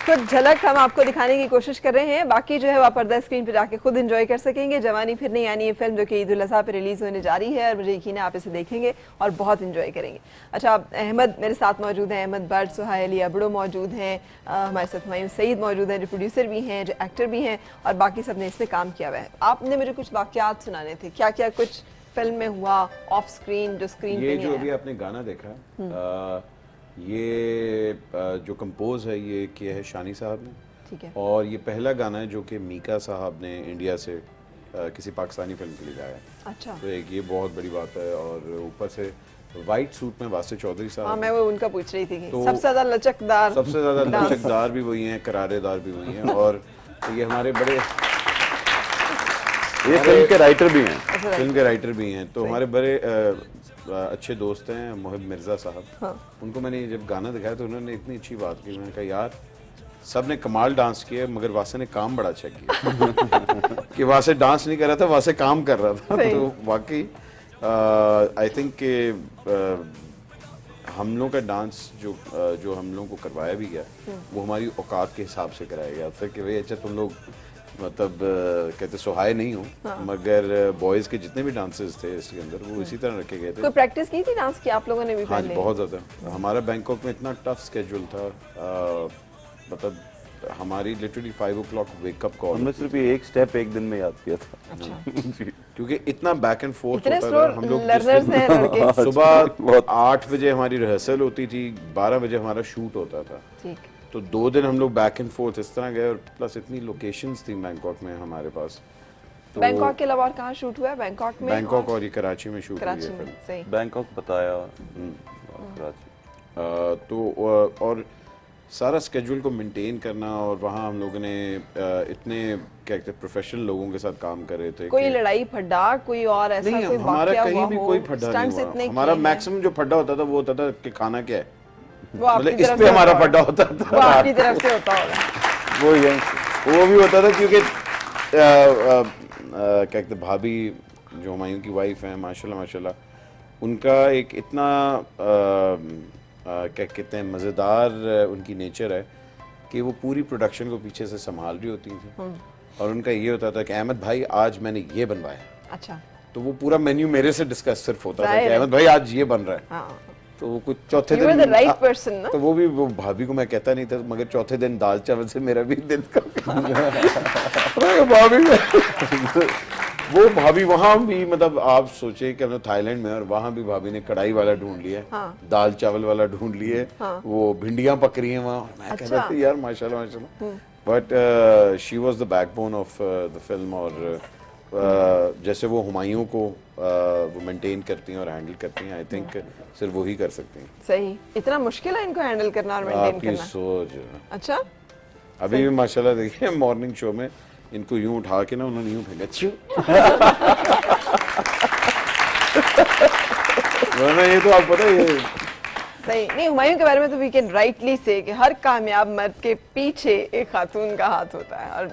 कुछ झलक हम आपको दिखाने की कोशिश कर रहे हैं, बाकी जो है वो आप पर्दा स्क्रीन पर जाके खुद एंजॉय कर सकेंगे। जवानी फिर नहीं आनी ये फिल्म जो कि ईद उल अज़हा पे रिलीज होने जा रही है और मुझे यकीन है आप इसे देखेंगे और बहुत एंजॉय करेंगे। अच्छा, अहमद मेरे साथ मौजूद हैं, अहमद बट, सुहाय अली अबड़ो मौजूद हैं, हमारे साथ हुमायूं सईद मौजूद हैं जो प्रोड्यूसर भी हैं, जो एक्टर भी हैं और बाकी सब ने इसमें काम किया हुआ है। आपने मुझे कुछ वाक़यात सुनाने थे, क्या क्या कुछ फिल्म में हुआ ऑफ स्क्रीन जो स्क्रीन ये पे जो नहीं अभी आया? आपने गाना देखा ये जो कंपोज है ये किया है शानी साहब ने, ठीक है। और ये पहला गाना है जो कि मीका साहब ने इंडिया से किसी पाकिस्तानी फिल्म के लिए गाया है। अच्छा, तो एक ये बहुत बड़ी बात है, और ऊपर से वाइट सूट में वासिफ चौधरी हाँ साहब, मैं वो उनका पूछ रही थी कि तो सबसे ज्यादा लचकदार, सबसे ज्यादा डांस। लचकदार भी वही हैं, करारेदार भी वही हैं, और ये हमारे बड़े ये फिल्म के राइटर भी हैं। फिल्म के राइटर भी हैं। तो हमारे बड़े अच्छे दोस्त हैं मोहिब मिर्जा साहब। उनको मैंने जब गाना दिखाया तो उन्होंने इतनी अच्छी बात की, मैंने कहा यार सब ने कमाल डांस किया मगर वासे ने काम बड़ा अच्छा किया कि वासे डांस नहीं कर रहा था, वासे काम कर रहा था। तो वाकई आई थिंक कि हम लोगों का डांस जो हम लोगों को करवाया भी गया वो हमारी औकात के हिसाब से कराया गया था कि भाई अच्छा तुम लोग मतलब कहते सुहाय नहीं हो, मगर बॉयज के जितने भी डांसेस थे इसके अंदर वो इसी तरह रखे गए थे। कोई प्रैक्टिस की थी डांस की आप लोगों ने भी हाँ पहले? बहुत ज़्यादा। हमारा बैंकॉक में इतना टफ स्केड्यूल था, मतलब हमारी लिटरली 5 o'clock वेकअप कॉल। हमने सिर्फ ये एक स्टेप एक दिन में याद किया था। अच्छा। क्योंकि इतना बैक एंड फोर्थ इतने होता स्लो था। हम लोग लर्नर्स हैं लड़के। सुबह 8 बजे हमारी रिहर्सल होती थी, 12 बजे हमारा शूट होता था। ठीक। तो 2 दिन हम लोग बैक एंड फोर्थ इस तरह गए, और प्लस इतनी लोकेशंस थी बैंकॉक में हमारे पास। तो बैंकॉक के अलावा और कहाँ शूट हुआ है? बैंकॉक में, बैंकॉक और ये कराची में शूट हुई कराची है में। फिल्म। सही। बैंकॉक बताया, कराची। तो और सारा स्केड्यूल को मेंटेन करना, और वहाँ हम लोगों ने इतने क्या कहते हैं प्रोफेशनल लोगों के साथ काम कर रहे थे। कोई लड़ाई फड्डा कोई और ऐसा नहीं, कोई हमारा वाकया कहीं हुआ भी हो? कोई फड्डा Stunts नहीं इतने हुआ। हमारा किए हैं। मैक्सिमम जो फड्डा होता था वो होता था कि खाना क्या है, वो आपकी मतलब इस तरफ पे से हमारा होता फड्डा होता होगा। था। वो आपकी तरफ से होता होगा। वो ये वो भी होता था क्योंकि क्या कहते हैं भाभी जो हुमायूं की वाइफ हैं माशाल्लाह माशाल्लाह, उनका एक इतना क्या कहते हैं मज़ेदार उनकी नेचर है कि वो पूरी प्रोडक्शन को पीछे से संभाल रही होती थी, और उनका ये होता था कि अहमद भाई आज मैंने ये बनवाया। अच्छा। तो वो पूरा मेन्यू मेरे से डिस्कस सिर्फ होता था जाहिर कि है। अहमद भाई आज ये बन रहा है। हाँ। तो वो कुछ चौथे You were the right person, ना? तो वो भी वो भाभी को मैं कहता नहीं था, मगर चौथे दिन दाल चावल से मेरा भी दिन का भाभी वो भाभी वहाँ भी मतलब आप सोचे कि हम लोग थाईलैंड में, और वहाँ भी भाभी ने कढ़ाई वाला ढूंढ लिया, दाल चावल वाला ढूंढ लिए, वो भिंडियाँ पक रही हैं वहाँ। मैं कह रहा था यार माशाल्लाह माशाल्लाह। But she was the backbone of the film, और जैसे वो हुमायूं को वो मेंटेन करती हैं और हैंडल करती हैं, आई थिंक सिर्फ वो ही कर सकती हैं। सही। इतना मुश्किल है इनको हैंडल करना और मेंटेन आपकी करना? सोच। अच्छा। अभी भी माशाल्लाह देखिए मॉर्निंग शो में इनको यूं उठा के ना उन्होंने यूं फेंका छू। वरना ये तो आप पता है ये सही नहीं, हुमायूं के बारे में तो वी कैन राइटली से कि हर कामयाब मर्द के पीछे एक खातून का हाथ होता है, और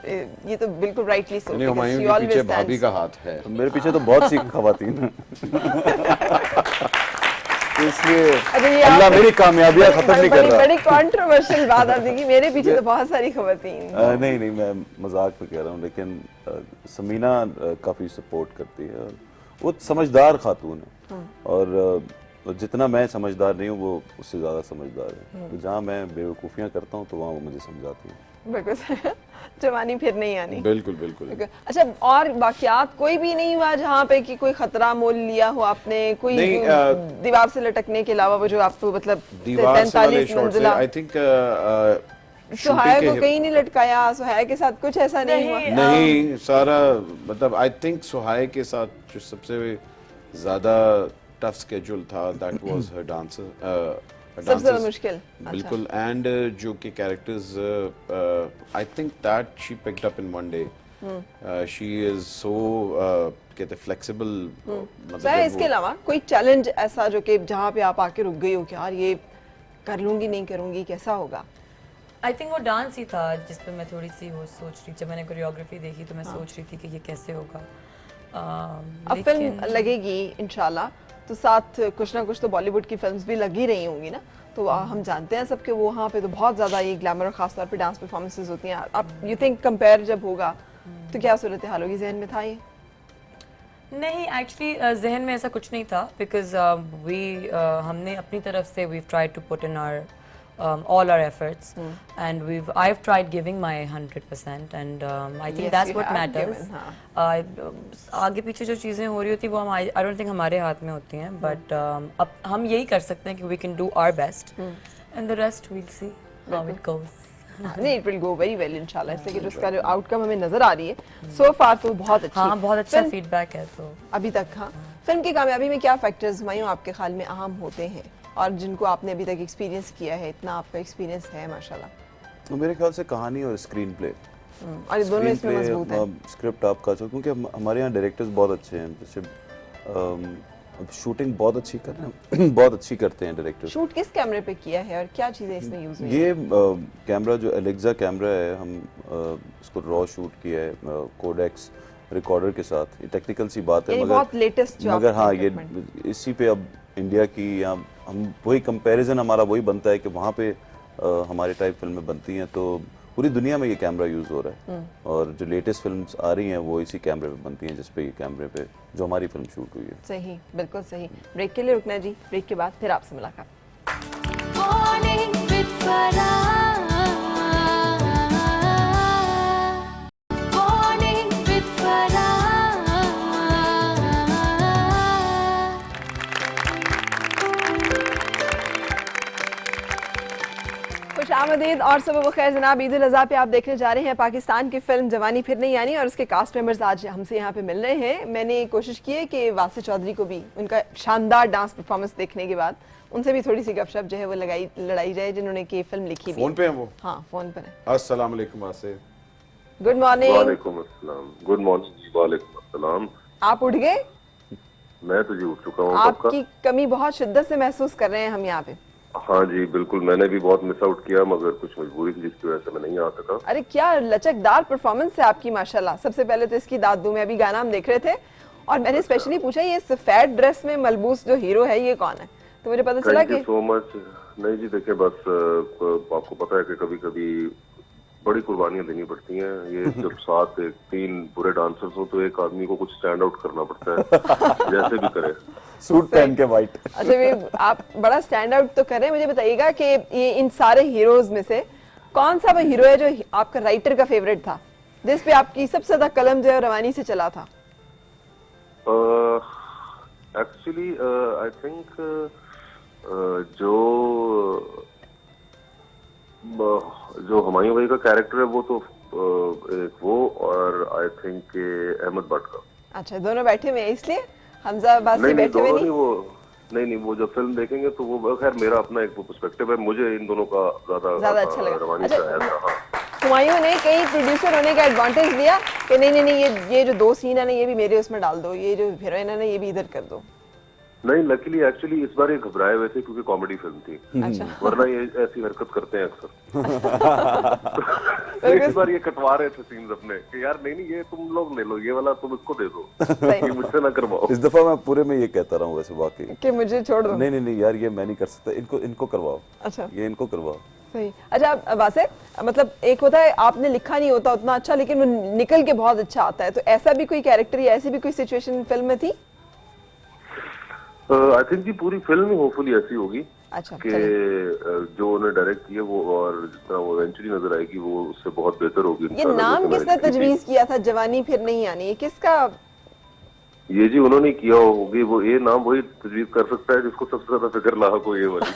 ये तो बिल्कुल राइटली सो। नहीं, हुमायूं के पीछे भाभी का हाथ है। तो मेरे पीछे तो बहुत सी खवातीन हैं। इसलिए अल्लाह मेरी कामयाबियां खत्म नहीं कर रहा। बड़ी कंट्रोवर्शियल बात आप देखिए, मेरे पीछे तो बहुत सारी खवातीन। नहीं नहीं, मैं मजाक में कह रहा हूँ, लेकिन समीना काफी सपोर्ट करती है, और वो समझदार खातून है, और जितना मैं समझदार नहीं हूँ वो उससे ज़्यादा समझदार है। तो जहाँ मैं बेवकूफ़ियाँ करता हूँ तो वहाँ वो मुझे समझाती है। बिल्कुल जवानी फिर नहीं आनी। बिल्कुल बिल्कुल। अच्छा, और वाकयात कोई भी नहीं हुआ जहाँ पे कि कोई खतरा मोल लिया हो आपने, कोई नहीं, दीवार से लटकने के अलावा वो जो आपको मतलब दीवार से वाले 43 शॉट से मंजिला, आई थिंक सुहाय को कहीं नहीं लटकाया, सुहाय के साथ कुछ ऐसा नहीं हुआ? नहीं, सारा मतलब आई थिंक सुहाय के साथ जो सबसे ज्यादा टफ स्केड्यूल था दैट वाज हर डांसर, सबसे ज्यादा मुश्किल। बिल्कुल। एंड जो कि characters I think that she picked up in one day, she is so कहते फ्लेक्सिबल। मतलब इसके अलावा कोई चैलेंज ऐसा जो कि जहाँ पे आप आके रुक गई हो कि यार ये कर लूंगी नहीं करूंगी, कैसा होगा? आई थिंक वो डांस ही था जिस पे मैं थोड़ी सी वो सोच रही, जब मैंने कोरियोग्राफी देखी तो मैं सोच रही थी कि ये कैसे होगा। अब फिल्म लगेगी इंशाल्लाह, तो साथ कुछ ना कुछ तो बॉलीवुड की फिल्म्स भी लगी रही होंगी ना, तो हम जानते हैं सब कि वो वहाँ पे तो बहुत ज़्यादा ये ग्लैमर और ख़ास तौर पे डांस परफॉर्मेंसेस होती हैं। अब यू थिंक कंपेयर जब होगा तो क्या सूरत हाल होगी? जहन में था ये? नहीं, एक्चुअली जहन में ऐसा कुछ नहीं था, बिकॉज हमने अपनी तरफ से we try to put in our all our efforts and I've tried giving my 100% and I think Yes, that's you what have matters. given, आगे पीछे जो चीज़ें हो रही होती वो हम I don't think हमारे हाथ में होती हैं, but अब हम यही कर सकते हैं कि we can do our best and the rest we'll see how it goes. नहीं, it will go very well इंशाल्लाह, इसलिए कि उसका जो आउटकम हमें नजर आ रही है so far तो बहुत अच्छी। हाँ, बहुत अच्छा फिल्म- फीडबैक है तो अभी तक। हाँ, फिल्म की कामयाबी में क्या फैक्टर्स हुमायूं आपके ख्याल में अहम होते हैं और जिनको आपने अभी तक एक्सपीरियंस किया है? इतना आपका एक्सपीरियंस है माशाल्लाह। तो मेरे ख्याल से कहानी और स्क्रीन प्ले, और ये दोनों इसमें मजबूत हैं। स्क्रिप्ट आपका जो, क्योंकि हमारे यहाँ डायरेक्टर्स बहुत अच्छे हैं, जैसे अब शूटिंग बहुत अच्छी कर रहे हैं बहुत अच्छी करते हैं डायरेक्टर्स। शूट किस कैमरे पे किया है और क्या चीजें इसमें यूज हुई? ये कैमरा जो एलेक्सा कैमरा है, हम इसको रॉ शूट किया है कोडेक्स रिकॉर्डर के साथ। ये टेक्निकल सी बात है यानी मगर बहुत लेटेस्ट जो मगर आपका हाँ, ये equipment। इसी पे अब इंडिया की या हम वही कंपैरिजन हमारा वही बनता है कि वहाँ पे हमारे टाइप फिल्में बनती हैं, तो पूरी दुनिया में ये कैमरा यूज़ हो रहा है और जो लेटेस्ट फिल्म्स आ रही हैं वो इसी कैमरे पे बनती हैं, जिस पे ये कैमरे पे जो हमारी फिल्म शूट हुई है। सही, बिल्कुल सही। ब्रेक के लिए रुकना जी, ब्रेक के बाद फिर आपसे मुलाकात। Morning with Farah. Morning with Farah. खुश आमदीद और सुबह खैर जनाब। ईद उल अज़हा पे आप देखने जा रहे हैं पाकिस्तान की फिल्म जवानी फिर नहीं आनी और उसके कास्ट मेंबर्स आज हमसे यहाँ पे मिल रहे हैं। मैंने कोशिश की है कि वासिफ चौधरी को भी उनका शानदार डांस परफॉर्मेंस देखने के बाद उनसे भी थोड़ी सी गपशप जो है वो लड़ाई जाए, जिन्होंने की फिल्म लिखी भी। फोन पे हैं वो? हाँ, फोन पर है। अस्सलाम वालेकुम वासिफ। Good morning. वालेकुम अस्सलाम। Good morning. वालेकुम अस्सलाम। आप उठ गए? मैं तो जी उठ चुका हूँ। आपकी कमी बहुत शिद्दत से महसूस कर रहे हैं हम यहाँ पे। हाँ जी बिल्कुल, मैंने भी बहुत मिस आउट किया मगर कुछ मजबूरी थी जिसकी वजह से मैं नहीं आ सका। अरे क्या लचकदार परफॉर्मेंस है आपकी माशाल्लाह। सबसे पहले तो इसकी दाद दूं, मैं अभी गाना हम देख रहे थे और मैंने स्पेशली पूछा ये सफेद ड्रेस में मलबूस जो हीरो है ये कौन है, तो मुझे पता चला थैंक यू सो मच। नहीं जी देखिए, बस आपको पता है कि कभी कभी बड़ी कुर्बानियां देनी पड़ती हैं। ये जब साथ एक 3 बुरे डांसर्स हो तो एक आदमी को कुछ स्टैंड आउट करना पड़ता है जैसे भी करे। सूट पहन के वाइट। अच्छा, ये आप बड़ा स्टैंड आउट तो कर रहे हैं। मुझे बताइएगा कि ये इन सारे हीरोज में से कौन सा वो हीरो है जो आपका राइटर का फेवरेट था, जिस पे आपकी सबसे ज्यादा कलम जो है रवानी से चला था? एक्चुअली आई थिंक जो हुमायूं भाई का कैरेक्टर है वो तो एक वो, और आई थिंक अहमद भट्ट का। अच्छा, दोनों बैठे हुए हैं इसलिए हमजा अब्बासी नहीं बैठे हुए दोनों नहीं? नहीं वो जब फिल्म देखेंगे तो वो खैर मेरा अपना एक पर्सपेक्टिव है, मुझे इन दोनों का ज्यादा अच्छा लगा। रवानी अच्छा, का ऐसा। हाँ, हुमायूं ने कई प्रोड्यूसर होने का एडवांटेज लिया कि नहीं ये जो 2 सीन है ना ये भी मेरे उसमें डाल दो, ये जो हीरोइन है ना ये भी इधर कर दो। नहीं लकीली एक्चुअली इस बार ये घबराए हुए थे क्योंकि कॉमेडी फिल्म थी। अच्छा। वरना ये ऐसी हरकत करते हैं अक्सर। इस बार ये कटवा रहे थे सीन्स अपने कि यार नहीं ये तुम लोग ले लो, ये वाला तुम इसको दे दो, ये मुझसे ना करवाओ। इस दफा मैं पूरे में ये कहता रहा हूँ वैसे वाकई कि मुझे छोड़ दो। नहीं यार ये मैं नहीं कर सकता, इनको करवाओ। अच्छा, ये इनको करवाओ। सही। अच्छा वासिफ, मतलब एक होता है आपने लिखा नहीं होता उतना अच्छा लेकिन वो निकल के बहुत अच्छा आता है, तो ऐसा भी कोई कैरेक्टर या ऐसी भी कोई सिचुएशन फिल्म में थी? आई थिंक जी पूरी फिल्म ही होपफुली ऐसी होगी अच्छा, कि जो उन्होंने डायरेक्ट किया वो और जिस तरह वो इवेंचुअली नजर आएगी वो उससे बहुत बेहतर होगी ये इंशाल्लाह। नाम जैसे किसने मैंने की थी। तजवीज किया था, जवानी फिर नहीं आनी, ये किसका? ये जी उन्होंने किया होगी, वो ये नाम वही तजवीज कर सकता है जिसको सबसे ज्यादा फिक्र लाहक हो ये वाली।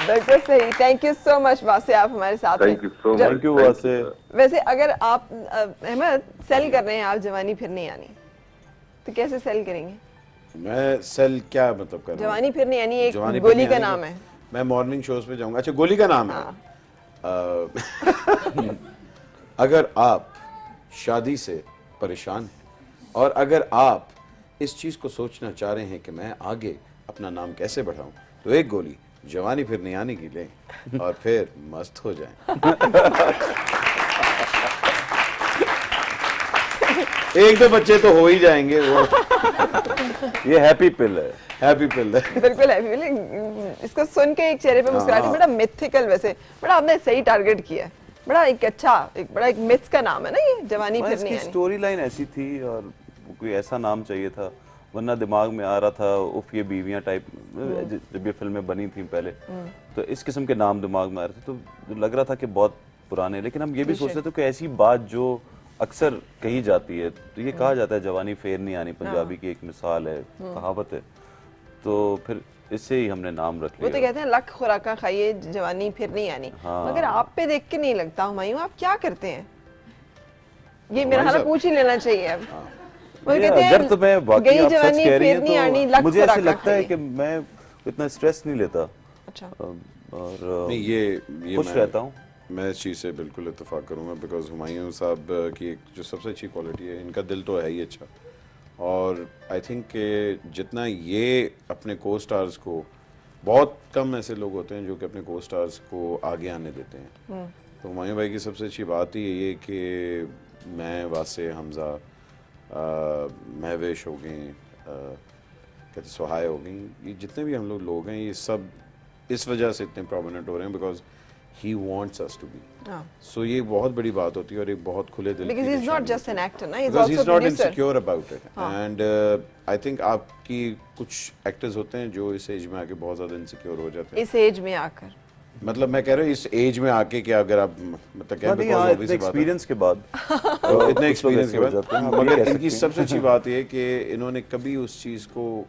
बिल्कुल सही। Thank you so much Wasay, आप हमारे साथ हैं। Thank you so much. Thank you Wasay. वैसे अगर आप अहमद सेल कर रहे हैं आप जवानी फिर नहीं आनी, तो कैसे सेल करेंगे? मैं सेल क्या मतलब कर रहा हूँ? जवानी फिर नहीं आनी एक जवानी गोली फिर का नहीं नाम आनी है। मैं मॉर्निंग शोज पे जाऊंगा। अच्छा, गोली का नाम है। अगर आप शादी से परेशान हैं और अगर आप इस चीज को सोचना चाह रहे हैं कि मैं आगे अपना नाम कैसे बढ़ाऊं, तो एक गोली जवानी फिर नहीं आने की लें और फिर मस्त हो जाएं। एक दो बच्चे तो हो ही जाएंगे, वो ये हैप्पी पिल है, हैप्पी पिल है। बिल्कुल है। इसको सुन के एक चेहरे पे मुस्कुराहट, बड़ा मिथिकल, वैसे बड़ा आपने सही टारगेट किया है। बड़ा एक अच्छा, एक बड़ा एक मिथ्स का नाम है ना ये, जवानी फिर नहीं आनी। स्टोरी लाइन ऐसी थी और कोई ऐसा नाम चाहिए था, वरना दिमाग में आ रहा था उफ ये बीवियां टाइप, जब ये फिल्में बनी थी पहले तो इस किस्म के नाम दिमाग में आ रहे थे, तो लग रहा था कि बहुत पुराने। लेकिन हम ये भी सोचते थे कि ऐसी बात जो अक्सर कही जाती है, तो ये कहा जाता है जवानी फेर नहीं आनी, पंजाबी की एक मिसाल है, कहावत है, तो फिर इससे ही हमने नाम रख वो लिया। तो कहते हैं लख खुराका खाइए जवानी फिर नहीं आनी। हाँ। मगर आप पे देख के नहीं लगता हुमायूं, आप क्या करते हैं? ये मेरा हाल पूछ ही लेना चाहिए अब। वो कहते हैं अगर तो मैं वाकई गई आप सच जवानी कह रही फिर नहीं आनी, हैं लख तो मुझे ऐसे खुराका लगता है खाइए। कि मैं इतना स्ट्रेस नहीं लेता अच्छा। और नहीं, ये खुश रहता हूँ। मैं इस चीज़ से बिल्कुल इत्तेफाक करूंगा, बिकॉज हुमायूं साहब की एक जो सबसे अच्छी क्वालिटी है, इनका दिल तो है ही अच्छा, और आई थिंक कि जितना ये अपने को स्टार्स को, बहुत कम ऐसे लोग होते हैं जो कि अपने को स्टार्स को आगे आने देते हैं। तो हुमायूं भाई की सबसे अच्छी बात ही ये कि मैं, वासे, हमजा, महवेश हो गई, कहते सुहाय हो गई, ये जितने भी हम लोग हैं, ये सब इस वजह से इतने प्रोमिनेंट हो रहे हैं because he wants us to be. So ये बहुत बड़ी बात होती है और एक बहुत खुले दिल की Because he's not निशानी just an होती है। actor, ना, he's Because also he's a not producer. insecure about it. And I think आपकी कुछ एक्टर्स होते हैं जो इस एज में आके बहुत ज्यादा इनसिक्योर हो जाते हैं। इस एज में आकर मतलब मैं कह रहा हूँ इस एज में आके कि अगर आप मतलब क्या एक्सपीरियंस के बाद इतने एक्सपीरियंस के हो बाद, जाते हैं, मगर कह इनकी सकते हैं। सबसे अच्छी बात ये है कि इन्होंने कभी उस चीज को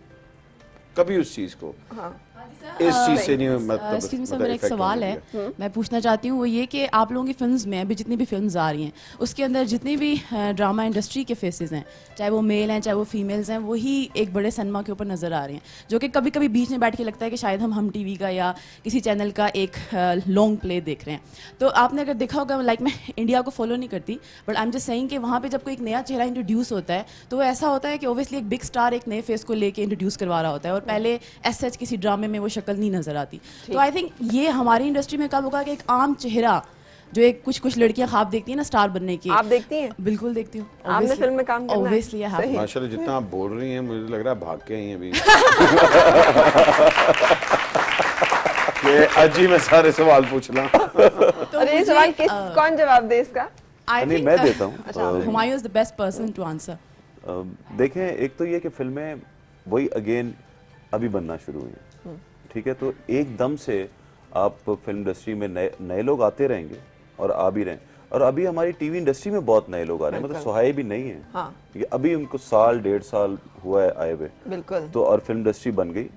इस चीज से नहीं एक्सक्यूज मी सर, मेरा एक सवाल है, मैं पूछना चाहती हूँ, वो ये कि आप लोगों की फिल्म्स में अभी जितनी भी फिल्म्स आ रही हैं उसके अंदर जितनी भी ड्रामा इंडस्ट्री के फेसेस हैं, चाहे वो मेल हैं चाहे वो फीमेल्स हैं, वही एक बड़े सिनेमा के ऊपर नज़र आ रहे हैं, जो कि कभी कभी बीच में बैठ के लगता है कि शायद हम टीवी का या किसी चैनल का एक लॉन्ग प्ले देख रहे हैं। तो आपने अगर देखा होगा, लाइक मैं इंडिया को फॉलो नहीं करती, but I am just saying कि वहाँ पे जब कोई एक नया चेहरा इंट्रोड्यूस होता है तो वो ऐसा होता है कि ओबियसली एक बिग स्टार एक नए फेस को लेके इंट्रोड्यूस करवा रहा होता है और पहले एस सच किसी ड्रामे में वो शक्ल नहीं नजर आती। तो आई थिंक ये हमारी इंडस्ट्री में कब होगा कि एक आम चेहरा जो एक कुछ लड़कियां ख्वाब देखती हैं ना स्टार बनने की। आप देखती हैं? बिल्कुल देखती हूँ। आपने फिल्म में काम करना है? Obviously, I have. माशाल्लाह जितना आप बोल रही हैं मुझे लग रहा है भाग के आई हैं अभी। कि आज ही मैं सारे सवाल पूछ ला। और ये सवाल कौन जवाब दे इसका? नहीं, मैं देता हूँ। Humayun is the best person to answer. देखें, एक तो ये कि फिल्में वही अगेन अभी बनना शुरू हुई हैं, ठीक है, तो एकदम से आप फिल्म इंडस्ट्री में नए लोग आते रहेंगे और आ भी रहे हैं, और अभी हमारी टीवी इंडस्ट्री में बहुत नए लोग आ रहे हैं, मतलब सुहाय भी नहीं है। हाँ। ये अभी उनको साल 1.5 साल हुआ है आए हुए, बिल्कुल। तो और फिल्म इंडस्ट्री बन गई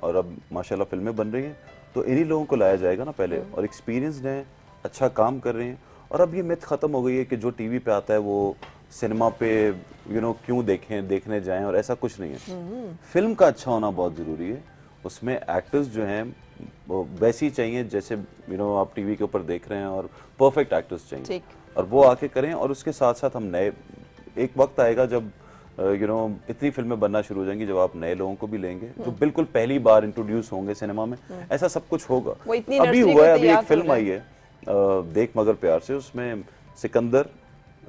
और अब माशाल्लाह फिल्में बन रही हैं, तो इन्हीं लोगों को लाया जाएगा ना पहले, और एक्सपीरियंस्ड हैं, अच्छा काम कर रहे हैं, और अब ये मिथ खत्म हो गई है कि जो टीवी पे आता है वो सिनेमा पे क्यों देखने जाएं, और ऐसा कुछ नहीं है। फिल्म का अच्छा होना बहुत ज़रूरी है, उसमें एक्टर्स जो हैं वो वैसे ही चाहिए जैसे आप टीवी के ऊपर देख रहे हैं, और परफेक्ट एक्टर्स चाहिए, और वो आके करें, और उसके साथ साथ हम नए, एक वक्त आएगा जब इतनी फिल्में बनना शुरू हो जाएंगी जब आप नए लोगों को भी लेंगे जो बिल्कुल पहली बार इंट्रोड्यूस होंगे सिनेमा में, ऐसा सब कुछ होगा। अभी हुआ है, अभी एक फिल्म आई है देख मगर प्यार से, उसमें सिकंदर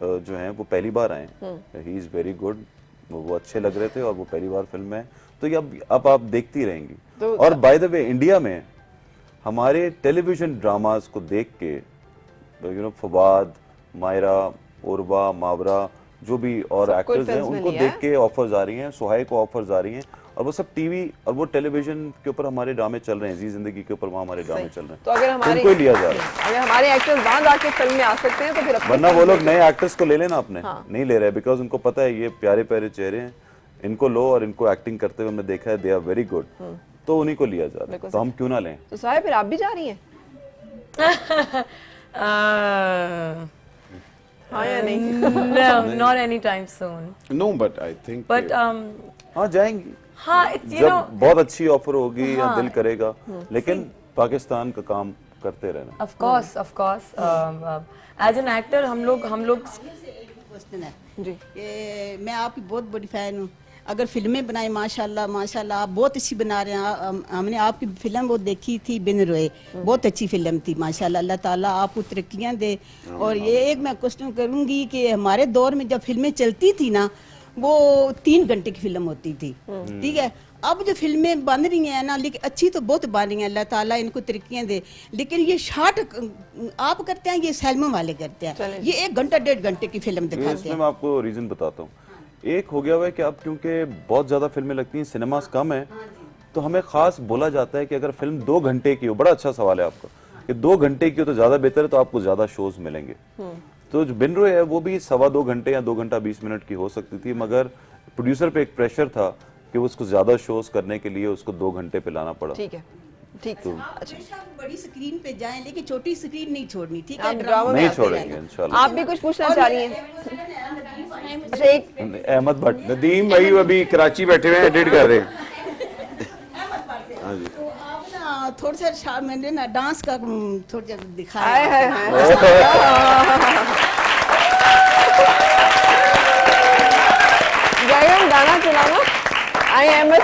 जो हैं वो पहली बार आए हैं, ही इज वेरी गुड, वो अच्छे लग रहे थे और वो पहली बार फिल्म में है, तो ये अब आप देखती रहेंगी। और बाय द वे इंडिया में हमारे टेलीविजन ड्रामास को देख के फवाद, मायरा, उर्वा, मावरा, जो भी और सब कुछ एक्टर्स हैं films में उनको लिया देख है। के ऑफर्स आ रही हैं, सुहाई को ऑफर्स आ रही हैं, और वो सब टीवी और वो टेलीविजन के ऊपर हमारे ड्रामे चल रहे हैं, जी जिंदगी के ऊपर वहाँ हमारे ड्रामे चल रहे हैं, तो अगर हमारे उनको ही लिया जा रहा है। अगर हमारे एक्टर्स वहां जाके फिल्म में आ सकते हैं तो फिर अपनी वरना वो फिल्म लोग में- नए एक्टर्स को ले लेना अपने, हाँ। नहीं ले रहे बिकॉज उनको पता है ये प्यारे प्यारे चेहरे हैं, इनको लो और इनको एक्टिंग करते हुए हमने देखा है, दे आर वेरी गुड, तो उन्हीं को लिया जा रहा है, बिल्कुल तो हम क्यों ना लें। तो साहिब फिर आप भी जा रही हैं? हाँ या नहीं? No, not anytime soon. No but I think But हाँ जाएंगी, हाँ, it's, you जब know, बहुत अच्छी ऑफर होगी या हाँ। दिल करेगा, लेकिन पाकिस्तान का काम करते रहना। of course. As an actor, हम लोग क्वेश्चन है जी कि मैं आपकी बहुत बड़ी फैन हूँ। अगर फिल्में बनाई माशाल्लाह माशाल्लाह आप बहुत अच्छी बना रहे हैं। हमने आपकी फिल्म वो देखी थी बिन रोए, बहुत अच्छी फिल्म थी माशाल्लाह। अल्लाह ताला आपको तरक्कियाँ दे। और ये एक मैं क्वेश्चन करूँगी कि हमारे दौर में जब फिल्में चलती थी ना वो 3 घंटे की फिल्म होती थी, ठीक है। अब जो फिल्में बन रही हैं ना, लेकिन अच्छी तो बहुत बन रही हैं, अल्लाह ताला इनको तरक्कियाँ दे, लेकिन ये शार्ट आप करते हैं, ये सैलमों वाले करते हैं, ये 1 घंटा 1.5 घंटे की फिल्म दिखाते इसमें हैं। मैं आपको रीजन बताता हूँ। एक हो गया हुआ है कि अब क्योंकि बहुत ज्यादा फिल्में लगती हैं, सिनेमास कम है, तो हमें खास बोला जाता है कि अगर फिल्म 2 घंटे की हो, बड़ा अच्छा सवाल है आपका, कि 2 घंटे की हो तो ज्यादा बेहतर है, तो आपको ज्यादा शोज मिलेंगे। तो जो बिन रोए है वो भी 2.25 घंटे या 2 घंटा 20 मिनट की हो सकती थी, मगर प्रोड्यूसर पे एक प्रेशर था कि उसको ज्यादा शोज करने के लिए उसको 2 घंटे पे लाना पड़ा। ठीक है, ठीक है। अच्छा आप बड़ी स्क्रीन पे जाएं, लेकिन छोटी स्क्रीन नहीं छोड़नी, ठीक आप है। ड्रामा में नहीं आते छोड़ेंगे रहेंगे। इंशाल्लाह। आप भी कुछ पूछना चाह रही हैं? अच्छा एक अहमद भट्ट, नदीम भाई अभी कराची बैठे हुए हैं, एडिट कर रहे हैं। हाँ जी तो आप ना थोड़ा सा मैंने ना डांस का थोड़ा सा हाय दिखाया। हाय हाय जाएगा गाना चलाना। आई अहमद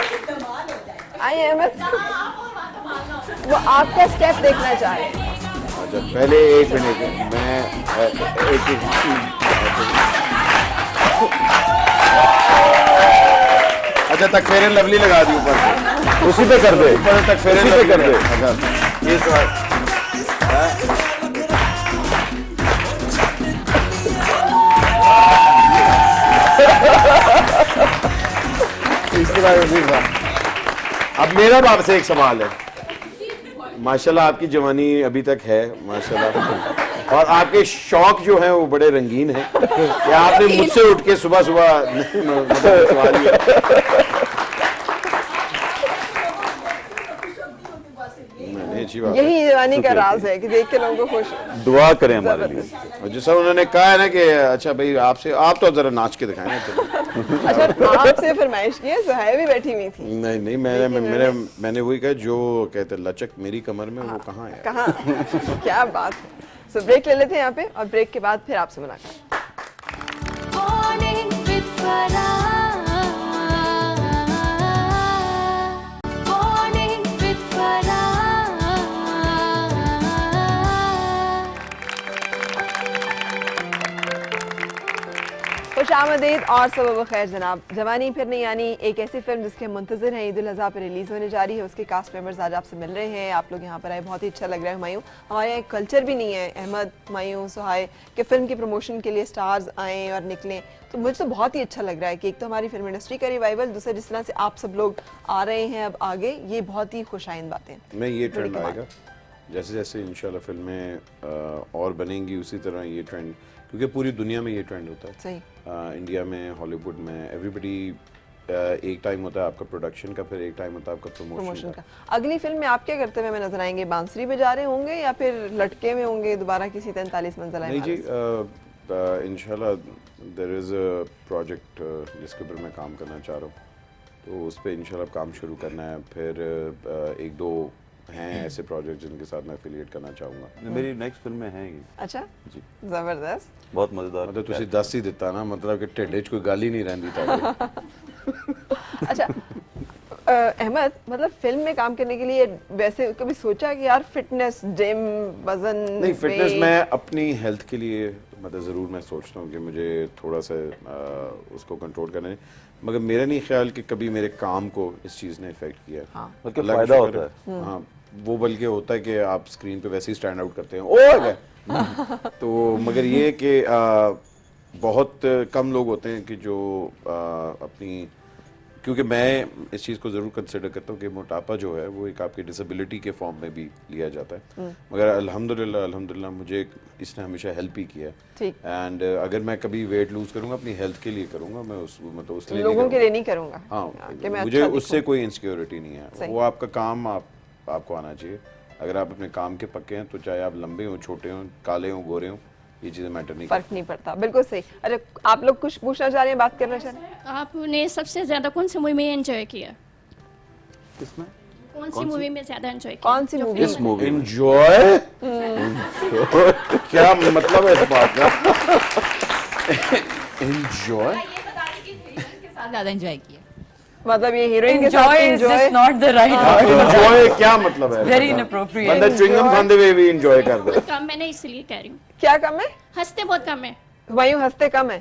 वो आपका स्टेप देखना चाह रहे हैं। अच्छा पहले 1 मिनट मैं अच्छा तक फेयर एंड लवली लगा दी ऊपर से, उसी पे कर दे, ऊपर तक फेयर एंड उसी पे लवली कर दे। अच्छा ये सवाल इसके बाद उसी का। अब मेरा आपसे एक सवाल है, माशाल्लाह आपकी जवानी अभी तक है माशाल्लाह, और आपके शौक जो हैं वो बड़े रंगीन हैं कि आपने मुझसे उठ के सुबह सुबह सवाल ही है। नहीं, अच्छी बात है। यही जवानी का राज है कि देख के लोगों को खुश दुआ करें हमारे लिए। और जैसा उन्होंने कहा है ना कि अच्छा भाई आपसे आप तो जरा नाच के दिखाएं ना चलो। अच्छा आपसे फरमाइश की है, सुहाय भी बैठी हुई थी। नहीं नहीं मैंने वही कहा जो कहते लचक मेरी कमर में वो कहाँ है। कहाँ क्या बात है। सो ब्रेक ले लेते हैं यहाँ पे, और ब्रेक के बाद फिर आपसे मुलाकात। Morning with Farah. Morning with Farah. खुश आमदीद और सबब खैर जनाब। जवानी फिर नहीं यानी एक ऐसी फिल्म जिसके हम मुंतज़िर हैं, ईद उल अज़हा पर रिलीज़ होने जा रही है। उसके कास्ट मेंबर्स आज आपसे मिल रहे हैं, आप लोग यहाँ पर आए, बहुत ही अच्छा लग रहा है। हुमायूं, हमारे यहाँ कल्चर भी नहीं है अहमद, हुमायूं, सुहाय कि फिल्म की प्रमोशन के लिए स्टार्स आएँ और निकलें, तो मुझे तो बहुत ही अच्छा लग रहा है कि एक तो हमारी फिल्म इंडस्ट्री का रिवाइवल, दूसरा जिस तरह से आप सब लोग आ रहे हैं अब आगे, ये बहुत ही खुशाइंद बातें हैं। नहीं ये ट्रेंड आएगा जैसे जैसे इंशाल्लाह फिल्में और बनेंगी उसी तरह ये ट्रेंड, क्योंकि पूरी दुनिया में ये ट्रेंड होता है। सही इंडिया में, हॉलीवुड में, एवरीबडी एक टाइम होता है आपका प्रोडक्शन का, फिर एक टाइम होता है आपका प्रमोशन का। अगली फिल्म में आप क्या करते हुए हमें नजर आएंगे? बांसुरी पे जा रहे होंगे या फिर लटके में होंगे दोबारा किसी 43 मंजिला नहीं जी इमारत? इंशाल्लाह देयर इज़ अ प्रोजेक्ट जिसके ऊपर मैं काम करना चाह रहा हूँ, तो उस पर इंशाल्लाह काम शुरू करना है। फिर 1-2 हैं ऐसे प्रोजेक्ट जिनके साथ मैं एफिलिएट करना चाहूँगा। मेरी नेक्स्ट फिल्म में है ये। अच्छा जी जबरदस्त, बहुत मजेदार। मतलब तुसी 10 ही दिता ना, मतलब कि ढिड्ड च कोई गल ही नहीं रहंदी ताकि। अच्छा अहमद, मतलब फिल्म में काम करने के लिए वैसे कभी सोचा कि यार फिटनेस, जिम, वजन? नहीं फिटनेस मैं अपनी हेल्थ के लिए मतलब ज़रूर मैं सोचता हूँ कि मुझे थोड़ा सा उसको कंट्रोल करना है, मगर मेरा नहीं ख्याल कि कभी मेरे काम को इस चीज़ ने इफेक्ट किया है। हाँ। बल्कि अल्लाह का फायदा शुक्र होता है। हाँ वो बल्कि होता है कि आप स्क्रीन पे वैसे ही स्टैंड आउट करते हैं ओ है तो मगर ये कि बहुत कम लोग होते हैं कि जो अपनी, क्योंकि मैं इस चीज़ को ज़रूर कंसिडर करता हूँ कि मोटापा जो है वो एक आपकी डिसेबिलिटी के फॉर्म में भी लिया जाता है, मगर अल्हम्दुलिल्लाह मुझे इसने हमेशा हेल्प ही किया है। एंड अगर मैं कभी वेट लूज करूँगा अपनी हेल्थ के लिए करूँगा, मैं उस मतलब उसके लिए लोगों के लिए नहीं करूँगा। हाँ, कि मैं मुझे अच्छा उससे कोई इनसिक्योरिटी नहीं है। वो आपका काम आपको आना चाहिए। अगर आप अपने काम के पक्के हैं तो चाहे आप लंबे हों, छोटे हों, काले हों, गोरे हों, ये चीज़ें मैटर नहीं फर्क नहीं पड़ता। बिल्कुल सही। अरे आप लोग कुछ पूछना चाह रहे हैं, बात करना चाह रहे हैं? आपने सबसे ज्यादा कौन सी मूवी में एंजॉय किया? किसमें? कौन सी मूवी में ज्यादा एंजॉय किया? कौन सी मूवी? इस मूवी एंजॉय क्या मतलब है इस बात का? एंजॉय के साथ ज्यादा एंजॉय किया। मतलब ये हीरोइन के साथ Enjoy is enjoy just not the right word. Enjoy क्या मतलब है? Very inappropriate. बंदा च्युइंगम खाते हुए भी एंजॉय करता है। कम मैंने इसलिए कह रही हूँ, क्या कम है? हंसते बहुत कम है। हुमायूं हंसते कम है।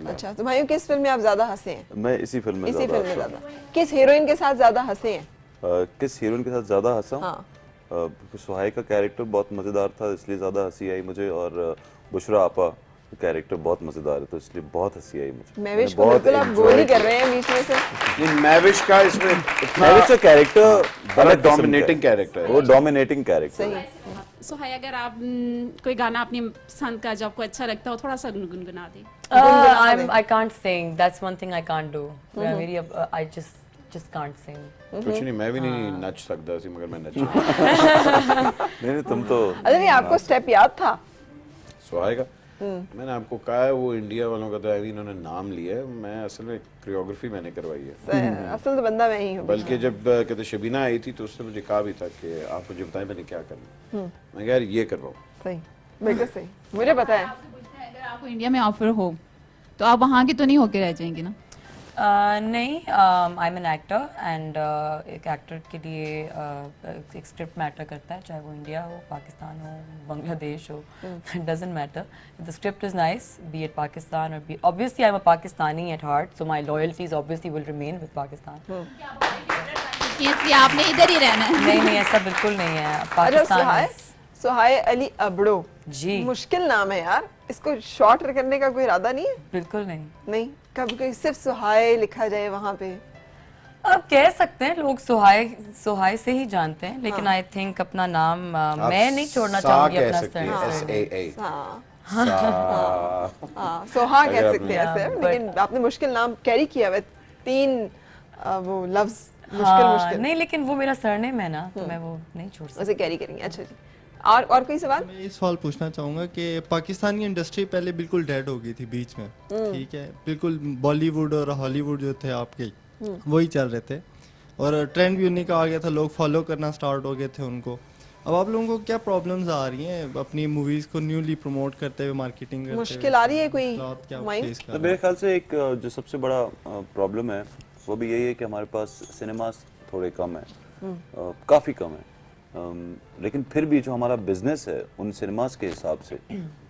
अच्छा, तो हुमायूं किस फिल्म में आप ज्यादा हंसे हैं? मैं इसी फिल्म में इसी ज़्यादा फिल्म में हंसा ज्यादा। किस हीरोइन के साथ ज्यादा हंसे हैं? हूँ। किस हीरोइन के साथ ज़्यादा हंसा? हाँ। सुहाई का कैरेक्टर बहुत मज़ेदार था, इसलिए ज़्यादा हंसी आई मुझे, और बुशरा आपा कैरेक्टर बहुत मज़ेदार है, तो इसलिए बहुत हंसी आई मुझे। महविश को बिल्कुल आप गोल ही कर रहे हैं बीच में से। ये मैविश का इसमें महविश का कैरेक्टर बड़ा डोमिनेटिंग कैरेक्टर है। वो डोमिनेटिंग कैरेक्टर है। सुहाई, अगर आप कोई गाना अपनी पसंद का जो आपको अच्छा लगता हो थोड़ा सा गुनगुना दे। I can't sing. That's one thing I can't do. मेरी I just can't sing. कुछ नहीं, मैं भी नहीं नच सकता सी, मगर मैं नच नहीं तुम तो। अरे नहीं, आपको स्टेप याद था? सुहाएगा। मैंने आपको कहा है वो इंडिया वालों का तो अभी इन्होंने नाम लिया है, मैं असल में कोरियोग्राफी मैंने करवाई है। असल तो बंदा मैं ही हूँ। बल्कि जब कहते शबीना आई थी तो उसने मुझे कहा भी था कि आप मुझे बताएं मैंने क्या करना। मैं कहा यार ये करवाओ। सही, बिल्कुल सही, मुझे पता है। अगर आपको इंडिया में ऑफर हो तो आप वहाँ की तो नहीं होके रह जाएंगे ना? नहीं, I am an actor and एक एक्टर के लिए एक स्क्रिप्ट मैटर करता है, चाहे वो इंडिया हो, पाकिस्तान हो, बांग्लादेश हो, it doesn't matter. The script is nice, be it Pakistan और be, obviously I am a Pakistani at heart, so my loyalties obviously will remain with Pakistan. इसलिए आपने इधर ही रहना है? नहीं, ऐसा बिल्कुल नहीं है। पाकिस्तान सुहाई अली अबड़ो जी, मुश्किल नाम है यार, इसको शॉर्ट करने का कोई इरादा नहीं है? बिल्कुल नहीं। कभी कोई सिर्फ सुहाई लिखा जाए वहाँ पे? अब कह सकते हैं लोग सुहाई से ही जानते हैं, लेकिन आई थिंक अपना नाम मैं नहीं छोड़ना चाहूंगी अपना सोहा कह सकते हैं ऐसे, लेकिन आपने मुश्किल नाम कैरी किया है, 3 वो लफ्ज मुश्किल। नहीं, लेकिन वो मेरा सरनेम है ना, तो मैं वो नहीं छोड़ सकती। उसे कैरी करेंगे। अच्छा जी, और कोई सवाल? मैं ये सवाल पूछना चाहूँगा कि पाकिस्तान की इंडस्ट्री पहले बिल्कुल डेड हो गई थी बीच में, ठीक है, बिल्कुल बॉलीवुड और हॉलीवुड जो थे आपके वही चल रहे थे, और ट्रेंड भी उन्हीं का आ गया था, लोग फॉलो करना स्टार्ट हो गए थे उनको। अब आप लोगों को क्या प्रॉब्लम्स आ रही हैं अपनी मूवीज को न्यूली प्रमोट करते हुए, मार्केटिंग करते हुए? मुश्किल आ रही है कोई? तो मेरे ख्याल से एक जो सबसे बड़ा प्रॉब्लम है वो भी यही है कि हमारे पास सिनेमास थोड़े कम है, काफ़ी कम है, लेकिन फिर भी जो हमारा बिजनेस है उन सिनेमास के हिसाब से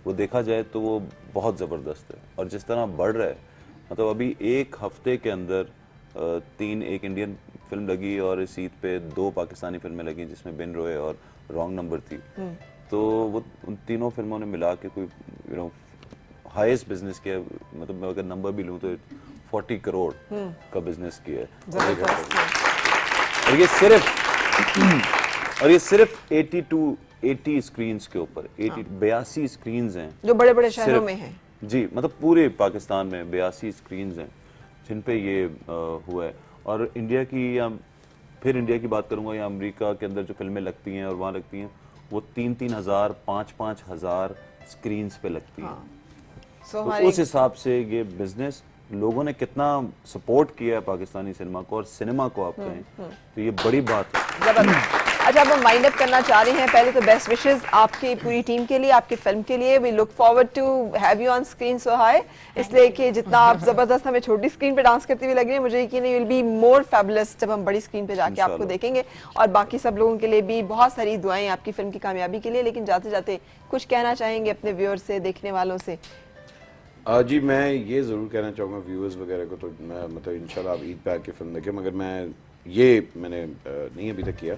वो देखा जाए तो वो बहुत ज़बरदस्त है, और जिस तरह बढ़ रहा है, मतलब अभी एक हफ्ते के अंदर 3 एक इंडियन फिल्म लगी और इस ईद पे 2 पाकिस्तानी फिल्में लगी जिसमें बिन रोए और रॉन्ग नंबर थी, तो वो उन तीनों फिल्मों ने मिला के कोई हाईएस्ट बिजनेस किया, मतलब मैं अगर नंबर भी लूँ तो 40 करोड़ का बिजनेस किया है, और ये सिर्फ 80 स्क्रीन्स के ऊपर 82 स्क्रीन्स हैं जो बड़े बड़े शहरों में हैं। जी, मतलब पूरे पाकिस्तान में 82 स्क्रीन्स हैं जिन पे ये हुआ है। और इंडिया की बात करूंगा, या अमेरिका के अंदर जो फिल्में लगती हैं और वहाँ लगती हैं वो 3-3 हज़ार 5-5 हज़ार स्क्रीन्स पे लगती हैं। तो उस हिसाब से ये बिजनेस लोगों ने कितना सपोर्ट किया है पाकिस्तानी सिनेमा को और सिनेमा को, आप कहें तो ये बड़ी बात है। अच्छा, अब हम वाइंड अप करना चाह रहे हैं। पहले तो बेस्ट विशेस आपकी पूरी टीम के लिए, आपकी फिल्म के लिए। We look forward to have you on screen Sohai, इसलिए कि जितना आप जबरदस्त हमें छोटी स्क्रीन पे डांस करते हुए लग रही है, मुझे यकीन है you will be more fabulous जब हम बड़ी स्क्रीन पे जाके आपको देखेंगे। और बाकी सब लोगों के लिए भी बहुत सारी दुआएं आपकी फिल्म की कामयाबी के लिए। लेकिन जाते जाते कुछ कहना चाहेंगे अपने व्यूअर्स से, देखने वालों से? जी, मैं ये ज़रूर कहना चाहूँगा व्यूअर्स वगैरह को, तो मैं मतलब इंशाल्लाह आप ईद पे आके फिल्म देखें, मगर मैंने नहीं अभी तक किया।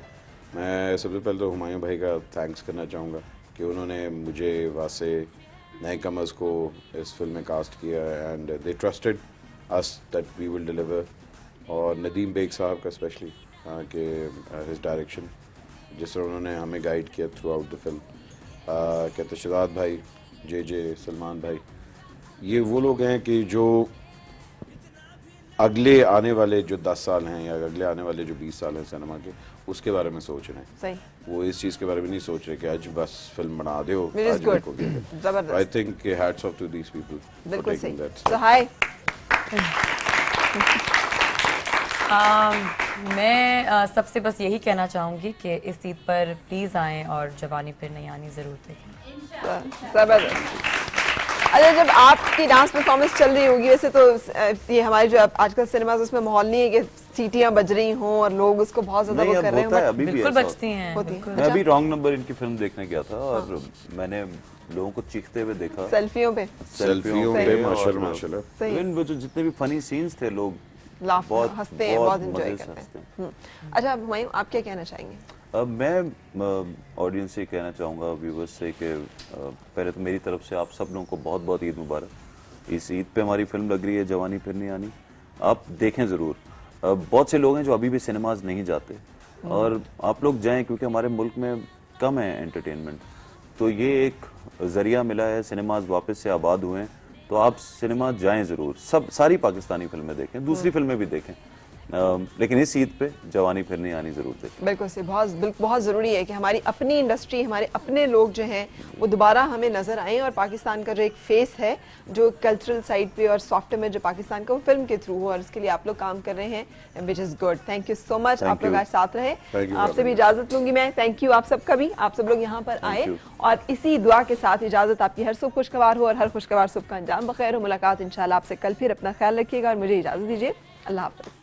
मैं सबसे पहले तो हुमायूं भाई का थैंक्स करना चाहूँगा कि उन्होंने मुझे वहाँ से नए कमर्स को इस फिल्म में कास्ट किया and they trusted us that we will deliver. और नदीम बेग साहब का स्पेशली कि हिज डायरेक्शन जिस तरह उन्होंने हमें गाइड किया थ्रू आउट द फिल्म। कहते शहजाद भाई, जे सलमान भाई, ये वो लोग हैं कि जो अगले आने वाले जो 10 साल हैं या अगले आने वाले जो 20 साल हैं सिनेमा के, उसके बारे में सोच रहे हैं। सही। वो इस चीज़ के बारे में नहीं सोच रहे कि आज बस फिल्म बना दो, Which is good. जबरदस्त। I think hats off to these people बिल्कुल सही। So hi। मैं सबसे बस यही कहना चाहूँगी कि इस ईद पर प्लीज़ आएँ और जवानी फिर नहीं आनी ज़रूर देखें। जबरदस्त। अच्छा, जब आपकी डांस परफॉर्मेंस चल रही होगी, वैसे तो ये हमारे जो आजकल सिनेमा उसमें माहौल नहीं है कि सीटियां बज रही हों और लोग उसको बहुत ज्यादा वो कर रहे होता है, हो। अभी भी बिल्कुल ऐसा बजती हैं। मैं अभी रॉन्ग नंबर इनकी फिल्म देखने गया था और मैंने लोगों को चीखते हुए देखा सेल्फियों पे माशाल्लाह। इवन वो जो जितने भी फनी सीन्स थे, लोग हंसते हैं, बहुत एंजॉय करते हैं। अच्छा हुमायूं, आप क्या कहना चाहेंगे? मैं ऑडियंस से कहना चाहूँगा, व्यूवर्स से, कि पहले तो मेरी तरफ से आप सब लोगों को बहुत बहुत ईद मुबारक। इस ईद पे हमारी फिल्म लग रही है जवानी फिर नहीं आनी, आप देखें ज़रूर। बहुत से लोग हैं जो अभी भी सिनेमाज नहीं जाते और आप लोग जाएं, क्योंकि हमारे मुल्क में कम है एंटरटेनमेंट, तो ये एक ज़रिया मिला है, सिनेमाज वापस से आबाद हुए हैं, तो आप सिनेमा जाएं ज़रूर। सारी पाकिस्तानी फिल्में देखें, दूसरी फिल्में भी देखें, लेकिन इस ईद पे जवानी फिर नहीं आनी जरूर देखें। बिल्कुल से बहुत ज़रूरी है कि हमारी अपनी इंडस्ट्री, हमारे अपने लोग जो हैं वो दोबारा हमें नज़र आएं और पाकिस्तान का जो एक फेस है जो कल्चरल साइड पे और सॉफ्टवेयर में जो पाकिस्तान का वो फिल्म के थ्रू हो, और उसके लिए आप लोग काम कर रहे हैं, which is good. Thank you so much, आप लोग आज साथ रहे। आपसे भी इजाज़त लूँगी मैं। थैंक यू आप सबका भी, आप सब लोग यहाँ पर आए, और इसी दुआ के साथ इजाज़त, आपकी हर सुबह खुशगवार हो और हर खुशगवार सुबह का अंजाम बखैर हो। मुलाकात इंशाल्लाह आपसे कल, फिर अपना ख्याल रखिएगा और मुझे इजाज़त दीजिए। अल्लाह हाफ़िज़।